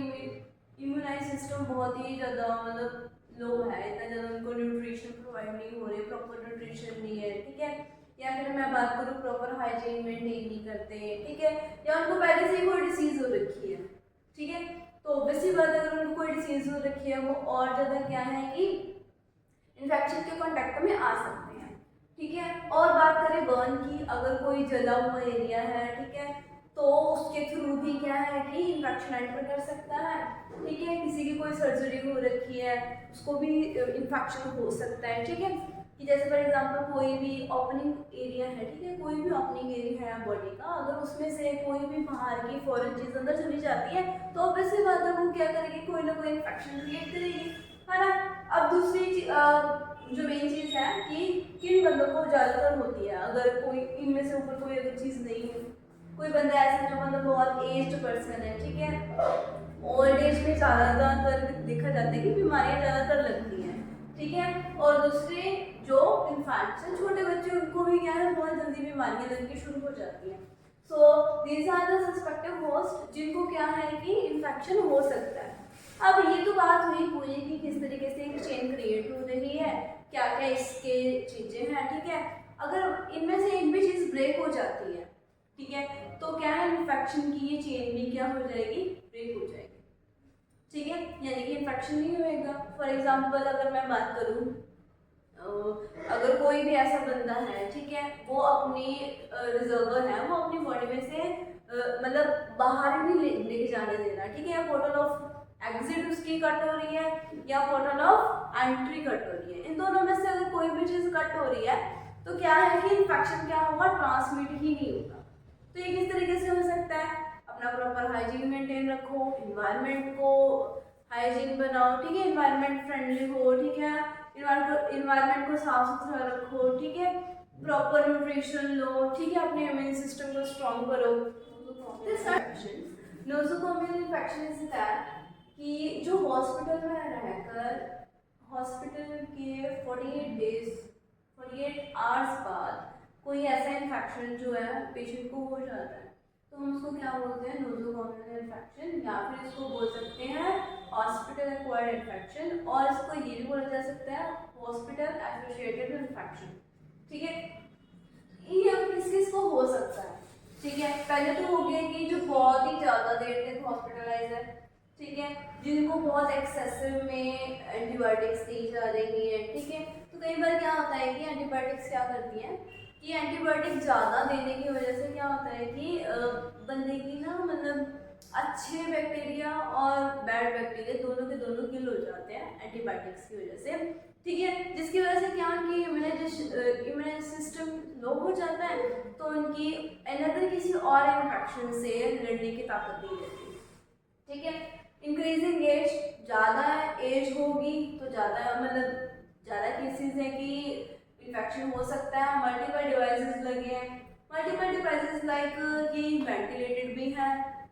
इम्यूनाइज सिस्टम बहुत ही ज़्यादा मतलब लो है, इतना ज़्यादा उनको न्यूट्रिशन प्रोवाइड नहीं हो रही, प्रॉपर न्यूट्रिशन नहीं है, ठीक है, या फिर मैं बात करूँ प्रॉपर हाइजीन मेंटेन नहीं करते, ठीक है, या उनको पहले से ही कोई डिसीज हो रखी है, ठीक है, तो ऑब्वियसली बात है अगर उनको कोई डिसीज हो रखी है वो और ज़्यादा क्या है कि इन्फेक्शन के कॉन्टेक्ट में आ सकते हैं, ठीक है। और बात करें बर्न की, अगर कोई जला हुआ एरिया है, ठीक है, तो उसके थ्रू भी क्या है कि इन्फेक्शन एंटर कर सकता है, ठीक है। किसी की कोई सर्जरी हो रखी है उसको भी इन्फेक्शन हो सकता है, ठीक है। कि जैसे फॉर एग्जांपल कोई भी ओपनिंग एरिया है, ठीक है, कोई भी ओपनिंग एरिया है बॉडी का, अगर उसमें से कोई भी बाहर की फॉरेन चीज अंदर चली जाती है तो ऑब्वियसली बात है वो क्या करेगी, कोई ना कोई इन्फेक्शन क्रिएट करेगी, है ना। अब दूसरी जो मेन चीज है कि किन बंदों को ज्यादातर होती है, अगर कोई इनमें से ऊपर कोई अगर चीज नहीं है, कोई बंदा ऐसा है जो मतलब बहुत एज्ड पर्सन है, ठीक है, ओल्ड एज में ज़्यादातर देखा जाता है कि बीमारियां ज़्यादातर लगती हैं, ठीक है। और दूसरे जो इन्फेंट्स हैं, छोटे बच्चे, उनको भी क्या है बहुत जल्दी बीमारियां लगनी शुरू हो जाती हैं। So these are the susceptive host जिनको क्या है कि इन्फेक्शन हो सकता है। अब ये तो बात हुई पूरी कि किस तरीके से एक चेन क्रिएट हो रही है, क्या क्या इसके चीज़ें हैं, ठीक है। अगर इनमें से एक भी चीज़ ब्रेक हो जाती है, ठीक है, तो क्या है इन्फेक्शन की ये चेन भी क्या हो जाएगी, ब्रेक हो जाएगी, ठीक है, यानी कि इन्फेक्शन नहीं होएगा। फॉर एग्जांपल अगर मैं बात करूँ, अगर कोई भी ऐसा बंदा है, ठीक है, वो अपनी रिजर्वर है, वो अपनी बॉडी में से मतलब बाहर ही नहीं लेके जाने दे रहा, ठीक है, पोर्टल ऑफ एग्जिट उसकी कट हो रही है या पोर्टल ऑफ एंट्री कट हो रही है, इन दोनों में से अगर कोई भी चीज़ कट हो रही है तो क्या है कि इन्फेक्शन क्या होगा, ट्रांसमिट ही नहीं होगा। तो ये किस तरीके से हो सकता है, अपना प्रॉपर हाइजीन मेंटेन रखो, इन्वायरमेंट को हाइजीन बनाओ, ठीक है, इन्वायरमेंट फ्रेंडली हो, ठीक है, इन्वायरमेंट को साफ सुथरा रखो, ठीक है, प्रॉपर न्यूट्रिशन लो, ठीक है, अपने इम्यून सिस्टम को स्ट्रॉन्ग करो। नोज़ोकोमियल इन्फेक्शन इज दैट कि जो हॉस्पिटल में रहकर हॉस्पिटल के 48 आवर्स बाद कोई ऐसा इन्फेक्शन जो है पेशेंट को हो जाता है तो हम उसको क्या बोलते हैं, नोज़ोकोमियल इन्फेक्शन, या फिर इसको बोल सकते हैं हॉस्पिटल एक्वायर्ड इन्फेक्शन, और इसको ये भी बोला जा सकता है हॉस्पिटल एसोसिएटेड इन्फेक्शन, ठीक है। ये अब किस किस को हो सकता है, ठीक है, पहले तो हो गया कि जो बहुत ही ज़्यादा देर तक हॉस्पिटलाइज है, ठीक है, जिनको बहुत एक्सेसिव में एंटीबायोटिक्स दी जा रही है, ठीक है, तो कई बार क्या होता है कि एंटीबायोटिक्स क्या करती हैं कि एंटीबायोटिक ज़्यादा देने की वजह से क्या होता है कि बंदे की ना मतलब अच्छे बैक्टीरिया और बैड बैक्टीरिया दोनों के दोनों किल हो जाते हैं एंटीबायोटिक्स की वजह से, ठीक है, जिसकी वजह से क्या उनकी इम्यून सिस्टम लो हो जाता है, तो उनकी अनदर किसी और इन्फेक्शन से लड़ने की ताकत नहीं रहती, ठीक है। इंक्रीजिंग एज, ज़्यादा एज होगी तो ज़्यादा मतलब ज़्यादा केसेस है कि इन्फेक्शन हो सकता है। मल्टीपल डिवाइसेस लगे हैं, मल्टीपल डिवाइसेस लाइक कि वेंटिलेटेड भी है,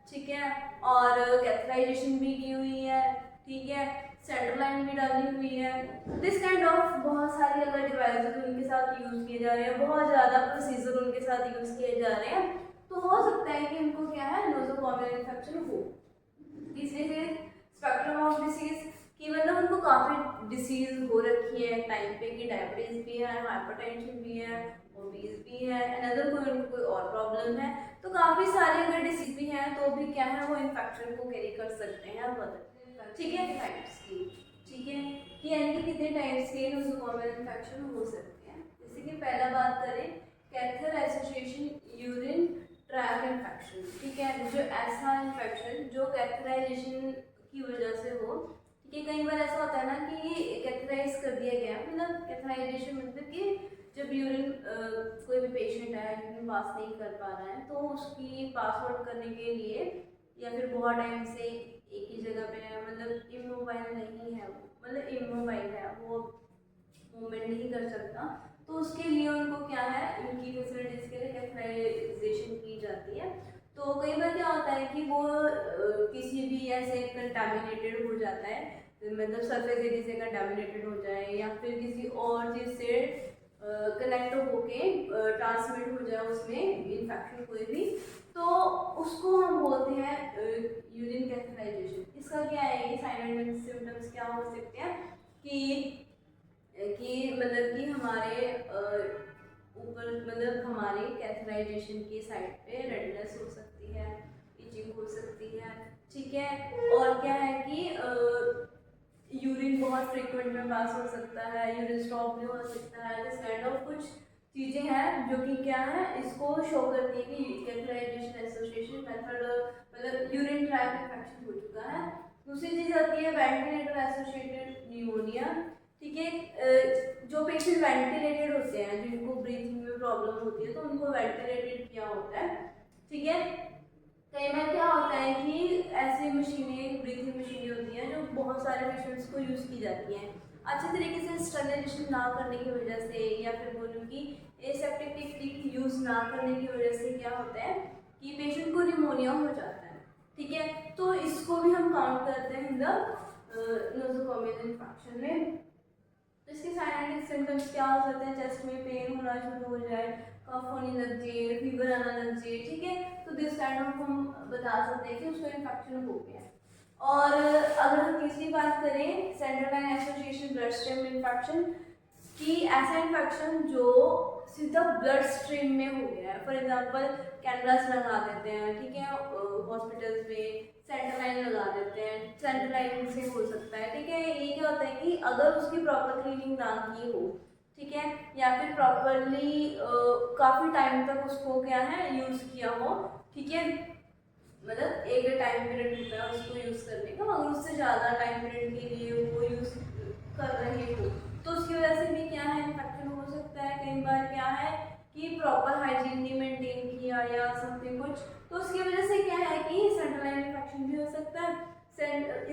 ठीक है, और कैथराइजेशन भी की हुई है, ठीक है, सेंट्रल लाइन भी डाली हुई है, दिस काइंड ऑफ बहुत सारी अगर डिवाइसेस उनके साथ यूज़ किए जा रहे हैं, बहुत ज़्यादा प्रोसीजर उनके साथ यूज़ किए जा रहे हैं, तो हो सकता है कि उनको क्या है नोज़ोकोमियल इन्फेक्शन हो। तीसरे से स्पेक्ट्रम ऑफ डिसीज कि मतलब उनको काफ़ी डिसीज हो रखी है टाइम पे कि डायबिटीज भी है, हाइपरटेंशन भी है, ओबीज भी है, अनदर कोई उनको कोई और प्रॉब्लम है, तो काफ़ी सारे अगर डिसीज भी हैं तो भी क्या है वो इन्फेक्शन को कैरी कर सकते हैं बदल, ठीक है, टाइप्स की, ठीक है, कि यानी कि कितने टाइप्स के नोज़ोकोमियल इन्फेक्शन हो सकते हैं। जैसे कि पहला बात करें Kaithal association urine track infection, ठीक है, जो ऐसा इन्फेक्शन जो कैथराइजेशन की वजह से हो, ठीक है, कई बार ऐसा होता है ना कि कैथराइज कर दिया गया, मतलब कैथराइजेशन मतलब कि जब यूरिन कोई भी पेशेंट है यूरिन पास नहीं कर पा रहा है तो उसकी पास आउट करने के लिए या फिर बहुत टाइम से एक ही जगह पे है, मतलब इमोबाइल नहीं है, मतलब इमोबाइल है, वो मूवमेंट नहीं कर सकता, तो उसके लिए उनको क्या है उनकी फैसिलिटीज़ के लिए कैथराइजेशन की जाती है। तो कई बार क्या होता है कि वो किसी भी ऐसे कंटामिनेटेड हो जाता है, मतलब सरफेस एरिया से कंटामिनेटेड हो जाए या फिर किसी और चीज़ से कनेक्ट होके ट्रांसमिट हो जाए उसमें इन्फेक्शन कोई भी, तो उसको हम बोलते हैं यूरिन कैथराइजेशन। इसका क्या है, ये साइन एंड सिम्टम्स क्या हो सकते हैं कि मतलब कि हमारे ऊपर मतलब हमारे कैथराइजेशन की साइड पे रेडनेस हो सकती है, इचिंग हो सकती है, ठीक है, और क्या है कि यूरिन बहुत फ्रीक्वेंट में पास हो सकता है, यूरिन स्टॉप भी हो सकता है, दिस काइंड ऑफ कुछ चीज़ें हैं जो कि क्या है इसको शो करती है कि कैथराइजेशन एसोसिएशन मेथड मतलब यूरिन ट्रैक इन्फेक्शन हो चुका है। दूसरी चीज़ आती है वेंटिलेटर एसोसिएटेड निमोनिया, ठीक है। जो पेशेंट वेंटिलेटेड होते हैं, जिनको ब्रीथिंग में प्रॉब्लम होती है, तो उनको वेंटिलेटेड किया होता है, ठीक है। कई बार क्या होता है कि ऐसी मशीनें, ब्रीथिंग मशीनें होती हैं जो बहुत सारे पेशेंट्स को यूज़ की जाती हैं अच्छे तरीके से स्टरलाइजेशन ना करने की वजह से, या फिर बोलूँ कि एसेप्टिक टेक्निक यूज़ ना करने की वजह से क्या होता है कि पेशेंट को निमोनिया हो जाता है, ठीक है। तो इसको भी हम काउंट करते हैं इन द नोसोकोमियल इन्फेक्शन में। तो इसके साइनेटिक सिम्टम्स क्या हो सकते हैं? चेस्ट में पेन होना शुरू हो जाए, कफ होने लग जाए, फीवर आना लग जाए, ठीक है। तो दिस काइंड ऑफ हम बता सकते हैं कि उसको इन्फेक्शन हो गया है। और अगर हम तीसरी बात करें, central line association blood stream infection की, ऐसा इन्फेक्शन जो सीधा ब्लड स्ट्रीम में हो गया है। फॉर एग्जांपल कैनरास लगा देते हैं, ठीक है, हॉस्पिटल्स में सेंट्रल लाइन लगा देते हैं, सेंट्रल लाइन से हो सकता है, ठीक है। ये क्या होता है कि अगर उसकी प्रॉपर क्लीनिंग ना की हो, ठीक है, या फिर प्रॉपरली काफ़ी टाइम तक उसको क्या है यूज़ किया हो, ठीक है, मतलब एक टाइम पीरियड होता है उसको यूज़ करने का, अगर उससे ज़्यादा टाइम पीरियड के लिए वो यूज़ कर रहे हो तो उसकी वजह से भी क्या है इन्फेक्शन हो सकता है। कई बार क्या है कि प्रॉपर हाइजीन नहीं मेंटेन किया या समथिंग कुछ, तो उसकी वजह से क्या है कि सेंट्रल लाइन इन्फेक्शन भी हो सकता है।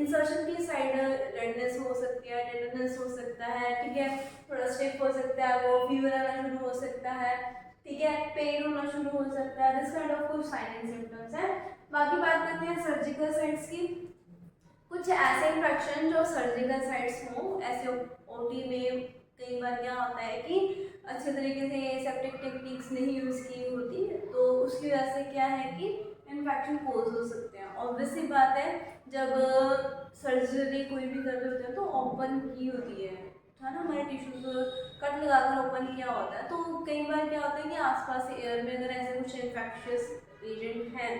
इंसर्शन की साइड रेडनेस हो सकती है, टेंडरनेस हो सकता है, ठीक है, थोड़ा स्टिफ हो सकता है, वो फीवर आना शुरू हो सकता है, ठीक है, पेन होना शुरू हो सकता है। दिस काइंड ऑफ कुछ साइन एंड सिम्टम्स है। बाकी बात करते हैं सर्जिकल साइट्स की। कुछ ऐसे इन्फेक्शन जो सर्जिकल साइट्स हों, ऐसे ओटी में कई बार क्या होता है कि अच्छे तरीके से सेप्टिक टेक्निक्स नहीं यूज़ की होती, तो उसकी वजह से क्या है कि इन्फेक्शन कोज हो सकते हैं। ऑब्वियस सी बात है, जब सर्जरी कोई भी कर रहे होते हैं तो ओपन की होती है ना, हमारे टिश्यूज कट लगाकर ओपन किया होता है। तो कई बार क्या होता है कि आसपास एयर में अगर ऐसे कुछ इन्फेक्शियस एजेंट हैं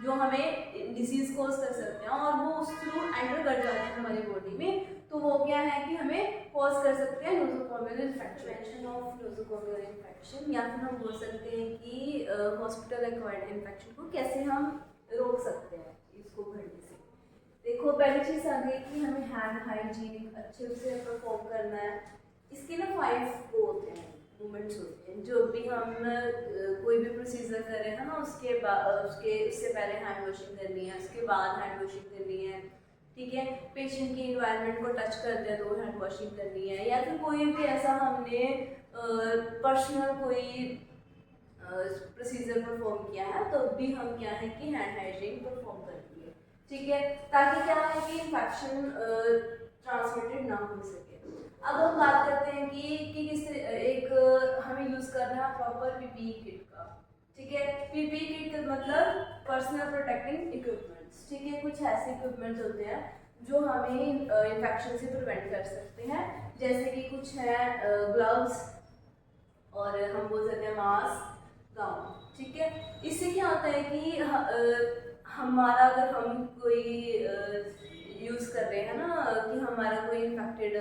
जो हमें डिसीज कोज कर सकते हैं और वो उस थ्रू एंटर कर जाते हैं हमारी बॉडी में, तो वो क्या है कि हमें कॉज कर सकते हैं nosocomial infection of nosocomial infection, या फिर हम बोल सकते हैं कि हॉस्पिटल एक्वायर्ड इन्फेक्शन को कैसे हम रोक सकते हैं इसको बढ़ने से। देखो, पहली चीज़ आ गई कि हमें हैंड हाइजीन अच्छे से परफॉर्म करना है। इसके ना 5 वो होते हैं, मूवमेंट्स होते हैं। जो भी हम कोई भी प्रोसीजर कर रहे हैं ना, उससे पहले हैंड वॉशिंग करनी है, उसके बाद हैंड वॉशिंग करनी है, ठीक है। पेशेंट के इन्वायरमेंट को टच करते हैं तो हैंड वॉशिंग करनी है, या फिर कोई भी ऐसा हमने पर्सनल कोई प्रोसीजर परफॉर्म किया है तो भी हम क्या है कि हैंड हाइजीन परफॉर्म करती है, ठीक है, ताकि क्या है कि इन्फेक्शन ट्रांसमिटेड ना हो सके। अब हम बात करते हैं कि किस एक हमें यूज़ करना है प्रॉपर पीपीई किट का, ठीक है। पीपीई किट का मतलब पर्सनल प्रोटेक्टिंग इक्विपमेंट्स, ठीक है। कुछ ऐसे इक्विपमेंट्स होते हैं जो हमें इन्फेक्शन से प्रिवेंट कर सकते हैं, जैसे कि कुछ है ग्लव्स, और हम बोल सकते हैं मास्क, गाउन, ठीक है। इससे क्या होता है कि हमारा अगर हम कोई यूज़ कर रहे हैं ना, कि हमारा कोई इन्फेक्टेड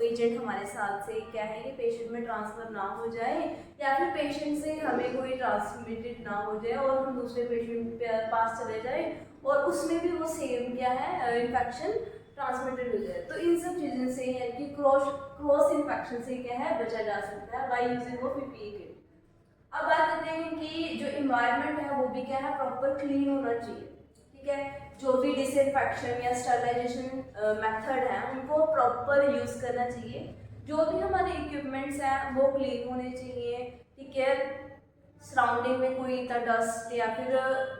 एजेंट हमारे साथ से क्या है कि पेशेंट में ट्रांसफ़र ना हो जाए, या फिर पेशेंट से हमें कोई ट्रांसमिटेड ना हो जाए और हम दूसरे पेशेंट के पास चले जाए और उसमें भी वो सेम क्या है इन्फेक्शन ट्रांसमिटेड हो जाए। तो इन सब चीज़ों से यानी कि क्रॉस इन्फेक्शन से क्या है बचा जा सकता है बाय यूजिंग वो पीपीई किट। अब बात करते हैं कि जो इन्वायरमेंट है वो भी क्या है प्रॉपर क्लीन होना चाहिए, ठीक है। जो भी डिसइंफेक्शन या स्टरलाइजेशन मेथड है उनको प्रॉपर यूज़ करना चाहिए। जो भी हमारे इक्विपमेंट्स हैं वो क्लीन होने चाहिए, ठीक है। सराउंडिंग में कोई इतना डस्ट या फिर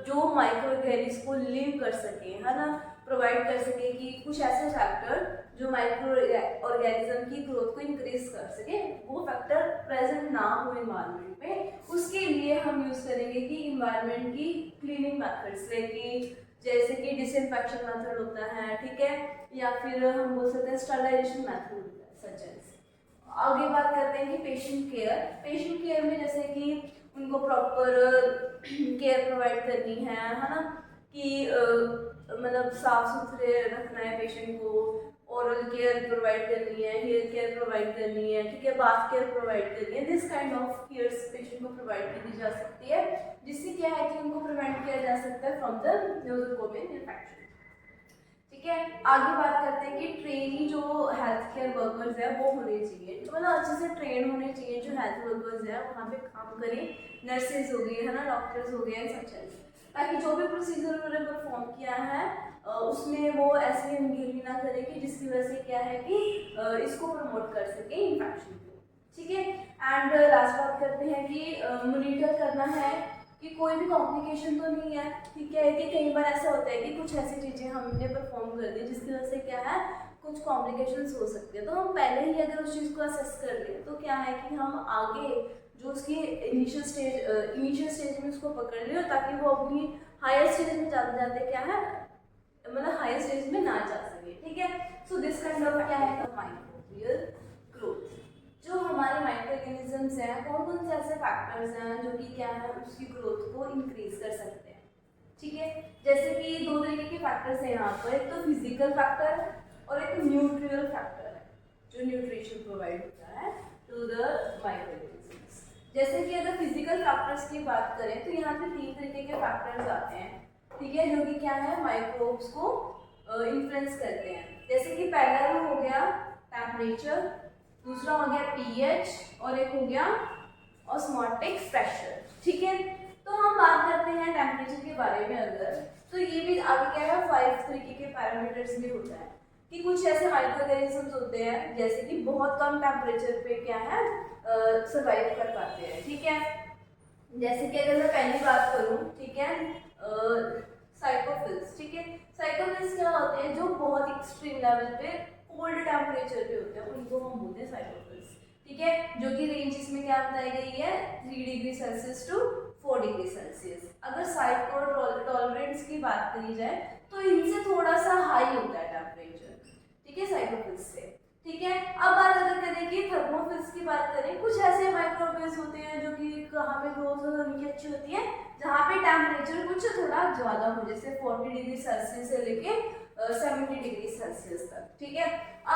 जो माइक्रो ऑर्गेनिज्म को लिव कर सके, है ना, प्रोवाइड कर सके कि कुछ ऐसे फैक्टर जो माइक्रो ऑर्गेनिज्म की ग्रोथ को इंक्रीज कर सके, वो फैक्टर प्रेजेंट ना हो इन्वायरमेंट में। उसके लिए हम यूज़ करेंगे कि इन्वायरमेंट की क्लीनिंग मेथड्स, जैसे कि डिसइंफेक्शन मेथड होता है, ठीक है, या फिर हम बोल सकते हैं स्टरलाइजेशन मेथड होता है सच एज। आगे बात करते हैं कि पेशेंट केयर में जैसे कि उनको प्रॉपर केयर प्रोवाइड करनी है ना, कि मतलब साफ सुथरे रखना है पेशेंट को, ओरल केयर प्रोवाइड करनी है, हेयर केयर प्रोवाइड करनी है, ठीक है, बाथ केयर प्रोवाइड करनी है। This kind of cares patient को प्रोवाइड की जा सकती है, जिससे क्या है कि उनको प्रिवेंट किया जा सकता है फ्रॉम द नोसोकोमियल इन्फेक्शन, ठीक है। आगे बात करते हैं कि ट्रेनी जो हेल्थ केयर वर्कर्स है वो होने चाहिए, तो मतलब अच्छे से ट्रेन होने चाहिए जो हेल्थ वर्कर्स है वहाँ पे काम करें, नर्सेज हो गई है ना, डॉक्टर्स हो गए, सब चाहिए, ताकि जो भी प्रोसीजर उन्होंने परफॉर्म किया है उसमें वो ऐसे अनगेली ना करें कि जिसकी वजह से क्या है कि इसको प्रमोट कर सके इन्फेक्शन को। ठीक है। एंड लास्ट बात करते हैं कि मॉनिटर करना है कि कोई भी कॉम्प्लिकेशन तो नहीं है। ठीक है, कि कई बार ऐसा होता है कि कुछ ऐसी चीज़ें हमने परफॉर्म कर दी जिसकी वजह से क्या है कुछ कॉम्प्लिकेशंस हो सकते हैं, तो हम पहले ही अगर उस चीज़ को असेस कर लें तो क्या है कि हम आगे जो उसकी इनिशियल स्टेज में उसको पकड़ ले, ताकि वो अपनी हायर स्टेज में जाते जाते क्या है मतलब हायर स्टेज में ना जा सके। ठीक है। सो दिस काइंड ऑफ क्या है माइक्रोबियल ग्रोथ। जो हमारे माइक्रो ऑर्गेनिजम्स हैं कौन कौन से ऐसे फैक्टर्स हैं जो कि क्या है उसकी ग्रोथ को इंक्रीज कर सकते हैं। ठीक है। जैसे कि दो तरीके के फैक्टर्स हैं यहाँ पर, एक तो फिजिकल फैक्टर है और एक न्यूट्रियल फैक्टर है जो न्यूट्रिशन प्रोवाइड होता है टू द माइक्रो ऑर्गेनिजम्स। जैसे कि अगर फिजिकल फैक्टर्स की बात करें तो यहाँ पे तीन तरीके के फैक्टर्स आते हैं। ठीक है, जो कि क्या है माइक्रोब्स को इन्फ्लुएंस करते हैं। जैसे कि पहला जो हो गया टेम्परेचर, दूसरा हो गया पीएच और एक हो गया ऑस्मोटिक प्रेशर। ठीक है। तो हम बात करते हैं टेम्परेचर के बारे में अगर, तो ये भी आगे क्या है 5 तरीके के पैरामीटर्स भी होता है कि कुछ ऐसे माइक्रो ऑर्गेनिजम्स होते हैं जैसे कि बहुत कम टेम्परेचर पे क्या है सर्वाइव कर पाते हैं। ठीक है। जैसे कि अगर मैं पहली बात करूं, ठीक है, साइकोफिल्स। ठीक है, साइकोफिल्स क्या होते हैं जो बहुत एक्सट्रीम लेवल पे कोल्ड टेम्परेचर पे होते हैं, उनको हम बोलते हैं साइकोफिल्स। ठीक है, जो कि रेंज इसमें क्या बताई गई है 3 degree Celsius to 4 degree Celsius. अगर साइको टॉलरेंस की बात करी जाए तो इनसे थोड़ा सा हाई होता है टेम्परेचर। ठीक है, साइकोफिल्स से। ठीक है। अब बात अगर करें कि थर्मोफिल्स की बात करें, कुछ ऐसे माइक्रोबियल्स होते हैं जो कि कहाँ पे ग्रोथ उनकी अच्छी होती है जहाँ पे टेम्परेचर कुछ थोड़ा ज्यादा हो, जैसे 40 डिग्री सेल्सियस से लेके 70 डिग्री सेल्सियस तक। ठीक है।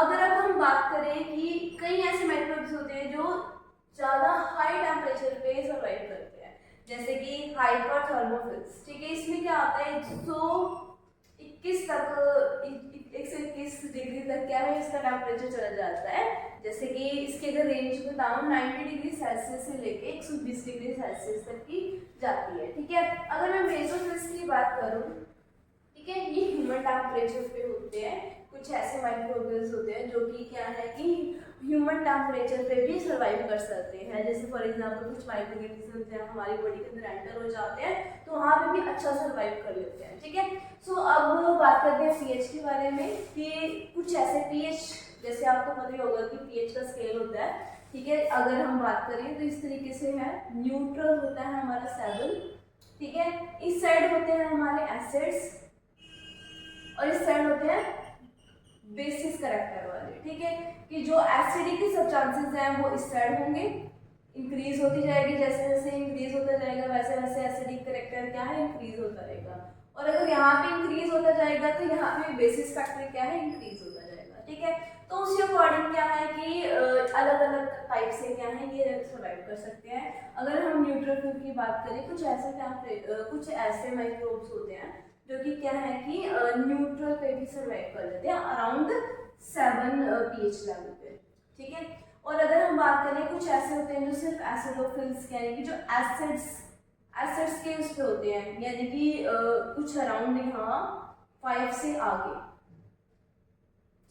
अगर अब हम बात करें कि कई ऐसे माइक्रोब्स होते हैं जो ज्यादा हाई टेम्परेचर पे सर्वाइव करते हैं, जैसे कि हाइपरथर्मोफिल्स। ठीक है, इसमें क्या होता है 121 तक 121 डिग्री तक क्या है इसका टेम्परेचर चला जाता है। जैसे कि इसके अगर रेंज बताऊं 90 डिग्री सेल्सियस से लेके 120 डिग्री सेल्सियस तक की जाती है। ठीक है। अगर मैं बेसोफिल्स की बात करूं, ठीक है, ये ह्यूमन टेम्परेचर पे होते हैं। कुछ ऐसे माइक्रोबियल्स होते हैं जो कि क्या है कि ह्यूमन टेम्परेचर पे भी सर्वाइव कर सकते हैं। जैसे फॉर एग्जांपल कुछ माइक्रोऑर्गेनिजम्स हैं हमारी बॉडी के अंदर एंटर हो जाते हैं तो वहाँ पे भी अच्छा सर्वाइव कर लेते हैं। ठीक है। सो अब बात करते हैं पीएच के बारे में कि कुछ ऐसे पीएच, जैसे आपको पता ही होगा कि पीएच का स्केल होता है। ठीक है, अगर हम बात करें तो इस तरीके से है, न्यूट्रल होता है हमारा 7। ठीक है, इस साइड होते हैं हमारे एसिड्स और इस साइड होते हैं बेसिस करेक्टर वाले। ठीक है, कि जो एसिडिक की सब्सटेंसेस हैं वो इस साइड होंगे, इंक्रीज होती जाएगी, जैसे जैसे इंक्रीज होता जाएगा वैसे वैसे एसिडिक करेक्टर क्या है इंक्रीज होता रहेगा। और अगर यहाँ पे इंक्रीज होता जाएगा तो यहाँ पे बेसिस फैक्टर क्या है इंक्रीज होता जाएगा। ठीक है, तो उसके अकॉर्डिंग क्या है कि अलग अलग टाइप से क्या है ये सर्वाइव कर सकते हैं। अगर हम न्यूट्रोफिल की बात करें, कुछ ऐसे माइक्रोब्स होते हैं जो कि क्या है कि न्यूट्रल पे भी सर्वाइव कर लेते हैं अराउंड 7 पीएच लेवल पे। ठीक है। और अगर हम बात करें कुछ ऐसे होते हैं जो सिर्फ एसिडोफिल्स यानी कि जो एसिड्स के उस पे होते हैं, यानी कि कुछ अराउंड यहाँ 5 से आगे।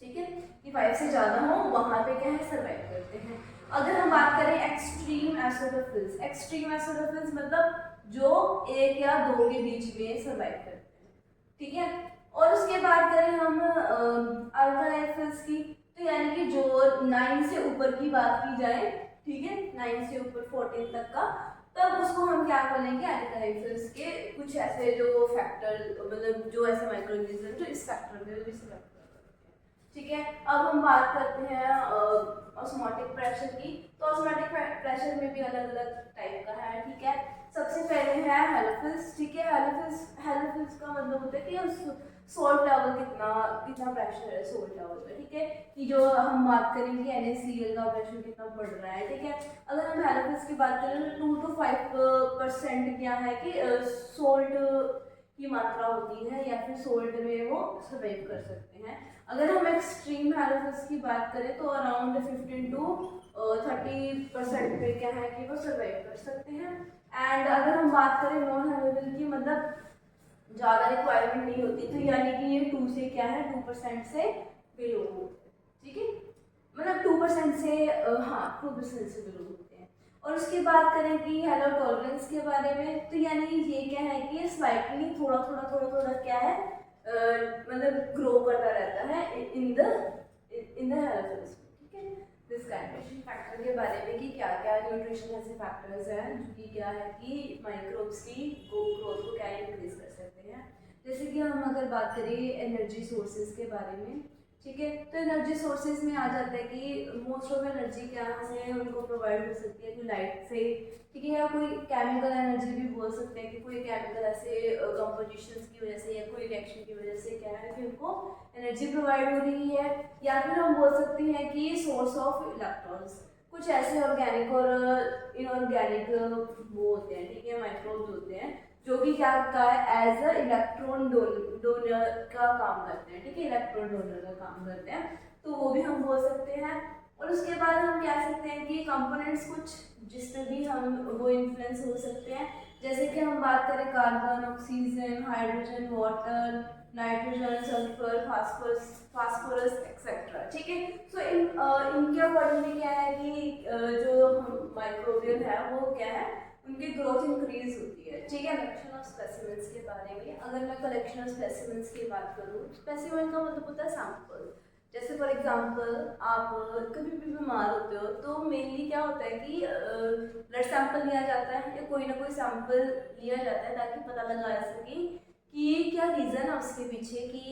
ठीक है, कि 5 से ज़्यादा हो वहाँ पे क्या है सर्वाइव करते हैं। अगर हम बात करें एक्सट्रीम एसिडोफिल्स मतलब जो 1 या 2 के बीच में सर्वाइव करते हैं। ठीक है। और उसके बाद करें हम अल्ट्रालाइफिल्स की, तो यानी कि जो 9 से ऊपर की बात की जाए, ठीक है, 9 से ऊपर 14 तक का, तब उसको हम क्या बोलेंगे अल्ट्रालाइफिल्स के कुछ ऐसे जो फैक्टर मतलब जो ऐसे माइक्रोऑर्गेनिज्म जो इस फैक्टर में भी सर्वाइव करते हैं। ठीक है। अब हम बात करते हैं ऑस्मोटिक प्रेशर की, तो ऑस्मोटिक प्रेशर में भी अलग अलग टाइप का है। ठीक है, सबसे पहले है हेलोफिल्स। ठीक है, हेलोफिल्स का मतलब होता है कि सोल्ट लेवल कितना प्रेशर है सोल्ट लेवल पे। ठीक है, कि जो हम बात करेंगे NaCl का प्रेशर कितना बढ़ रहा है। ठीक है, अगर हम हेलोफिल्स की बात करें तो 2 to 5% क्या है कि सोल्ट की मात्रा होती है या फिर सोल्ट में वो सर्वाइव कर सकते हैं। अगर हम एक्सट्रीम हैलोफिल्स की बात करें तो अराउंड 15 to 30% पे क्या है कि वो सर्वाइव कर सकते हैं। एंड अगर हम बात करें नॉन हैलोफिल की, मतलब ज़्यादा रिक्वायरमेंट नहीं होती, तो यानी कि ये 2 से क्या है 2% से बिलो होते हैं, ठीक है, मतलब 2% से 2% से बिलो होते हैं। और उसके बात करें कि हैलो टॉलरेंस के बारे में, तो यानी ये क्या है कि स्लाइटली थोड़ा थोड़ा क्या है मतलब ग्रो करता रहता है इन द हेलोफिल्स, ठीक है। दिस न्यूट्रिशन फैक्टर के बारे में कि क्या क्या न्यूट्रिशन ऐसे फैक्टर्स हैं जो कि क्या है कि माइक्रोब्स की ग्रोथ को क्या इंक्रीज कर सकते हैं। जैसे कि हम अगर बात करें एनर्जी सोर्सेज के बारे में, ठीक है, तो एनर्जी सोर्सेज में आ जाता है कि मोस्ट ऑफ एनर्जी क्या से उनको प्रोवाइड हो सकती है, कोई लाइट से, ठीक है, या कोई केमिकल एनर्जी भी बोल सकते हैं कि कोई केमिकल ऐसे कंपोजिशंस की वजह से या कोई रिएक्शन की वजह से क्या है कि उनको एनर्जी प्रोवाइड हो रही है। या फिर हम बोल सकते हैं कि सोर्स ऑफ इलेक्ट्रॉन्स, कुछ ऐसे ऑर्गेनिक और इनऑर्गेनिक वो होते हैं, ठीक है, माइक्रोब्स होते हैं जो कि क्या का एज अ इलेक्ट्रॉन डोनर का काम करते हैं, ठीक है, इलेक्ट्रॉन डोनर का काम करते हैं, तो वो भी हम बोल सकते हैं। और उसके बाद हम कह सकते हैं कि कंपोनेंट्स कुछ जिसपे भी हम वो इन्फ्लुएंस हो सकते हैं, जैसे कि हम बात करें carbon, oxygen, hydrogen, water, nitrogen, sulphur, phosphorus etcetera, ठीक है। सो इनके अकॉर्डिंगली क्या है कि जो माइक्रोबियल है वो क्या है उनकी ग्रोथ इंक्रीज होती है, ठीक है। कलेक्शन ऑफ स्पेसिमेंस के बारे में अगर मैं कलेक्शन ऑफ स्पेसिमेंस की बात करूँ, स्पेसिमेन का मतलब होता है सैंपल। जैसे फॉर एग्जांपल आप कभी भी बीमार होते हो तो मेनली क्या होता है कि ब्लड सैंपल लिया जाता है या कोई ना कोई सैंपल लिया जाता है ताकि पता लगाया सके कि क्या रीज़न है उसके पीछे कि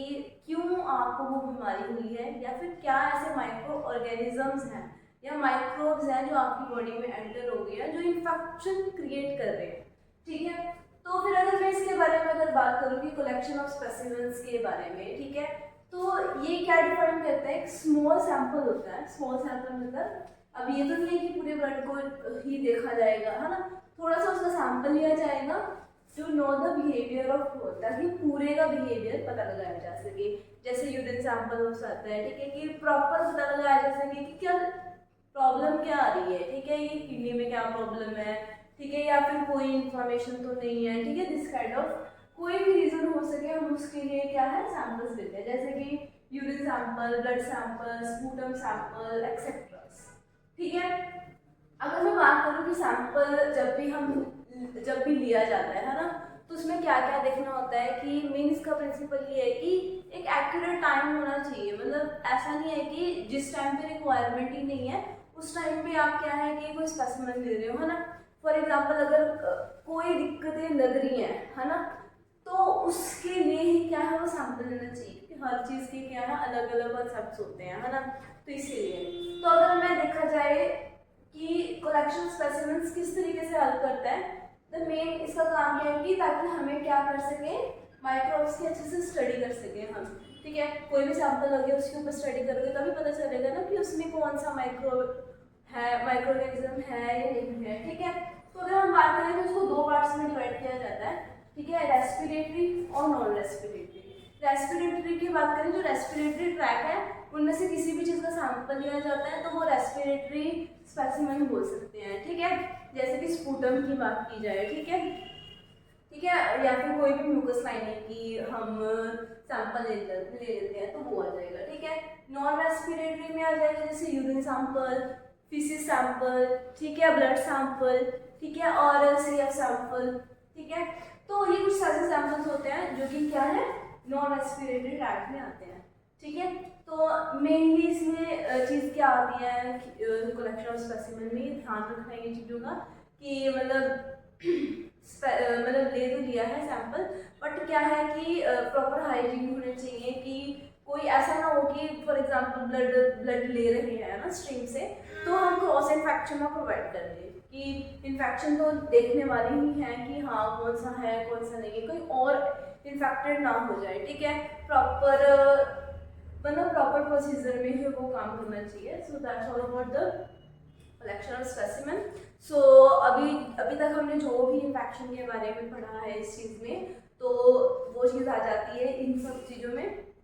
क्यों आपको वो बीमारी हुई है, या फिर क्या ऐसे माइक्रो ऑर्गेनिजम्स हैं या माइक्रोब्स हैं जो आपकी बॉडी में एंटर हो गए हैं जो इन्फेक्शन क्रिएट कर रहे हैं, ठीक है। तो फिर अगर मैं इसके बारे में अगर बात करूँ कि कलेक्शन ऑफ स्पेसिमेंस के बारे में, ठीक है, तो ये क्या डिफाइन करता है, एक स्मॉल सैंपल होता है। स्मॉल सैंपल मतलब अब ये तो नहीं है कि पूरे ब्लड को ही देखा जाएगा, है ना, थोड़ा सा उसका सैंपल लिया जाएगा to know the behaviour of, ताकि पूरे का बिहेवियर पता लगाया जा सके। जैसे यूरिन सैंपल हो सकता है, ठीक है, कि प्रॉपर पता लगाया जा सके कि क्या प्रॉब्लम क्या आ रही है, ठीक है, ये किडनी में क्या प्रॉब्लम है, ठीक है, या फिर कोई इन्फ्लेमेशन तो नहीं है, ठीक है, दिस काइंड ऑफ कोई भी रीजन हो सके हम उसके लिए क्या है सैंपल्स लेते हैं, जैसे कि urine sample, blood sample, sputum sample etcetera, ठीक है। अगर मैं बात करूँ कि सैंपल जब भी लिया जाता है ना, तो उसमें क्या क्या देखना होता है कि मेन इसका प्रिंसिपल ये है कि एक एक्यूरेट टाइम होना चाहिए, मतलब ऐसा नहीं है कि जिस टाइम पे रिक्वायरमेंट ही नहीं है उस टाइम पे आप क्या है कि कोई स्पेसिमेन ले रहे हो, है ना। फॉर एग्जांपल अगर कोई दिक्कतें लग रही हैं, है ना, तो उसके लिए ही क्या है वो सैंपल लेना चाहिए, कि हर चीज़ के क्या है अलग अलग कॉन्सेप्ट्स होते हैं, है ना। तो इसीलिए तो अगर मैं देखा जाए कि कलेक्शन स्पेसिमेंस किस तरीके से हेल्प करता है, तो मेन इसका काम क्या है कि ताकि हमें क्या कर सके माइक्रोब्स की अच्छे से स्टडी कर सके हम, ठीक है। कोई भी सैंपल लगे उसके ऊपर स्टडी करोगे तभी पता चलेगा ना कि उसमें कौन सा माइक्रो ऑर्गेनिज्म है या नहीं है, ठीक है। तो अगर हम बात करें तो उसको 2 पार्ट्स में डिवाइड किया जाता है, ठीक है, रेस्पिरेटरी और नॉन रेस्पिरेटरी। रेस्पिरेटरी की बात करें, जो रेस्पिरेटरी ट्रैक है उनमें से किसी भी चीज़ का सैंपल लिया जाता है तो वो रेस्पिरेटरी स्पेसिमेन बोल सकते हैं, ठीक है। जैसे कि स्पूटम की बात की जाए, ठीक है, ठीक है, या फिर कोई भी म्यूकस लाइनिंग की हम सैंपल ले लेते हैं तो वो आ जाएगा, ठीक है। नॉन रेस्पिरेटरी में आ जाएगा जैसे यूरिन सैंपल, फीसिस सैंपल, ठीक है, ब्लड सैंपल, ठीक है, और सीएफ सैंपल, ठीक है। तो ये कुछ ऐसे सैंपल्स होते हैं जो कि क्या है नॉन रेस्पिरेटरी ट्रैक में आते हैं, ठीक है। तो मेनली इसमें चीज़ क्या आती है कलेक्शन ऑफ स्पेसिमेन में, ध्यान रखना है ये चीज़ों का कि मतलब ले तो लिया है सैंपल, बट क्या है कि प्रॉपर हाइजीन होने चाहिए, कि कोई ऐसा ना हो कि फॉर एग्जांपल ब्लड ले रहे हैं ना स्ट्रीम से, तो हम क्रॉस इन्फेक्शन ना प्रोवाइड कर दें कि इन्फेक्शन तो देखने वाली ही है कि हाँ कौन सा है कौन सा नहीं है, कोई और इन्फेक्टेड ना हो जाए, ठीक है। प्रॉपर प्रोसीजर में ही वो काम करना चाहिए। So that's all about the collection of specimen. So अभी तक हमने जो भी इन्फेक्शन के बारे में पढ़ा है इस चीज़ में, तो तो वो चीज़ आ जाती है इन सब चीज़ों में।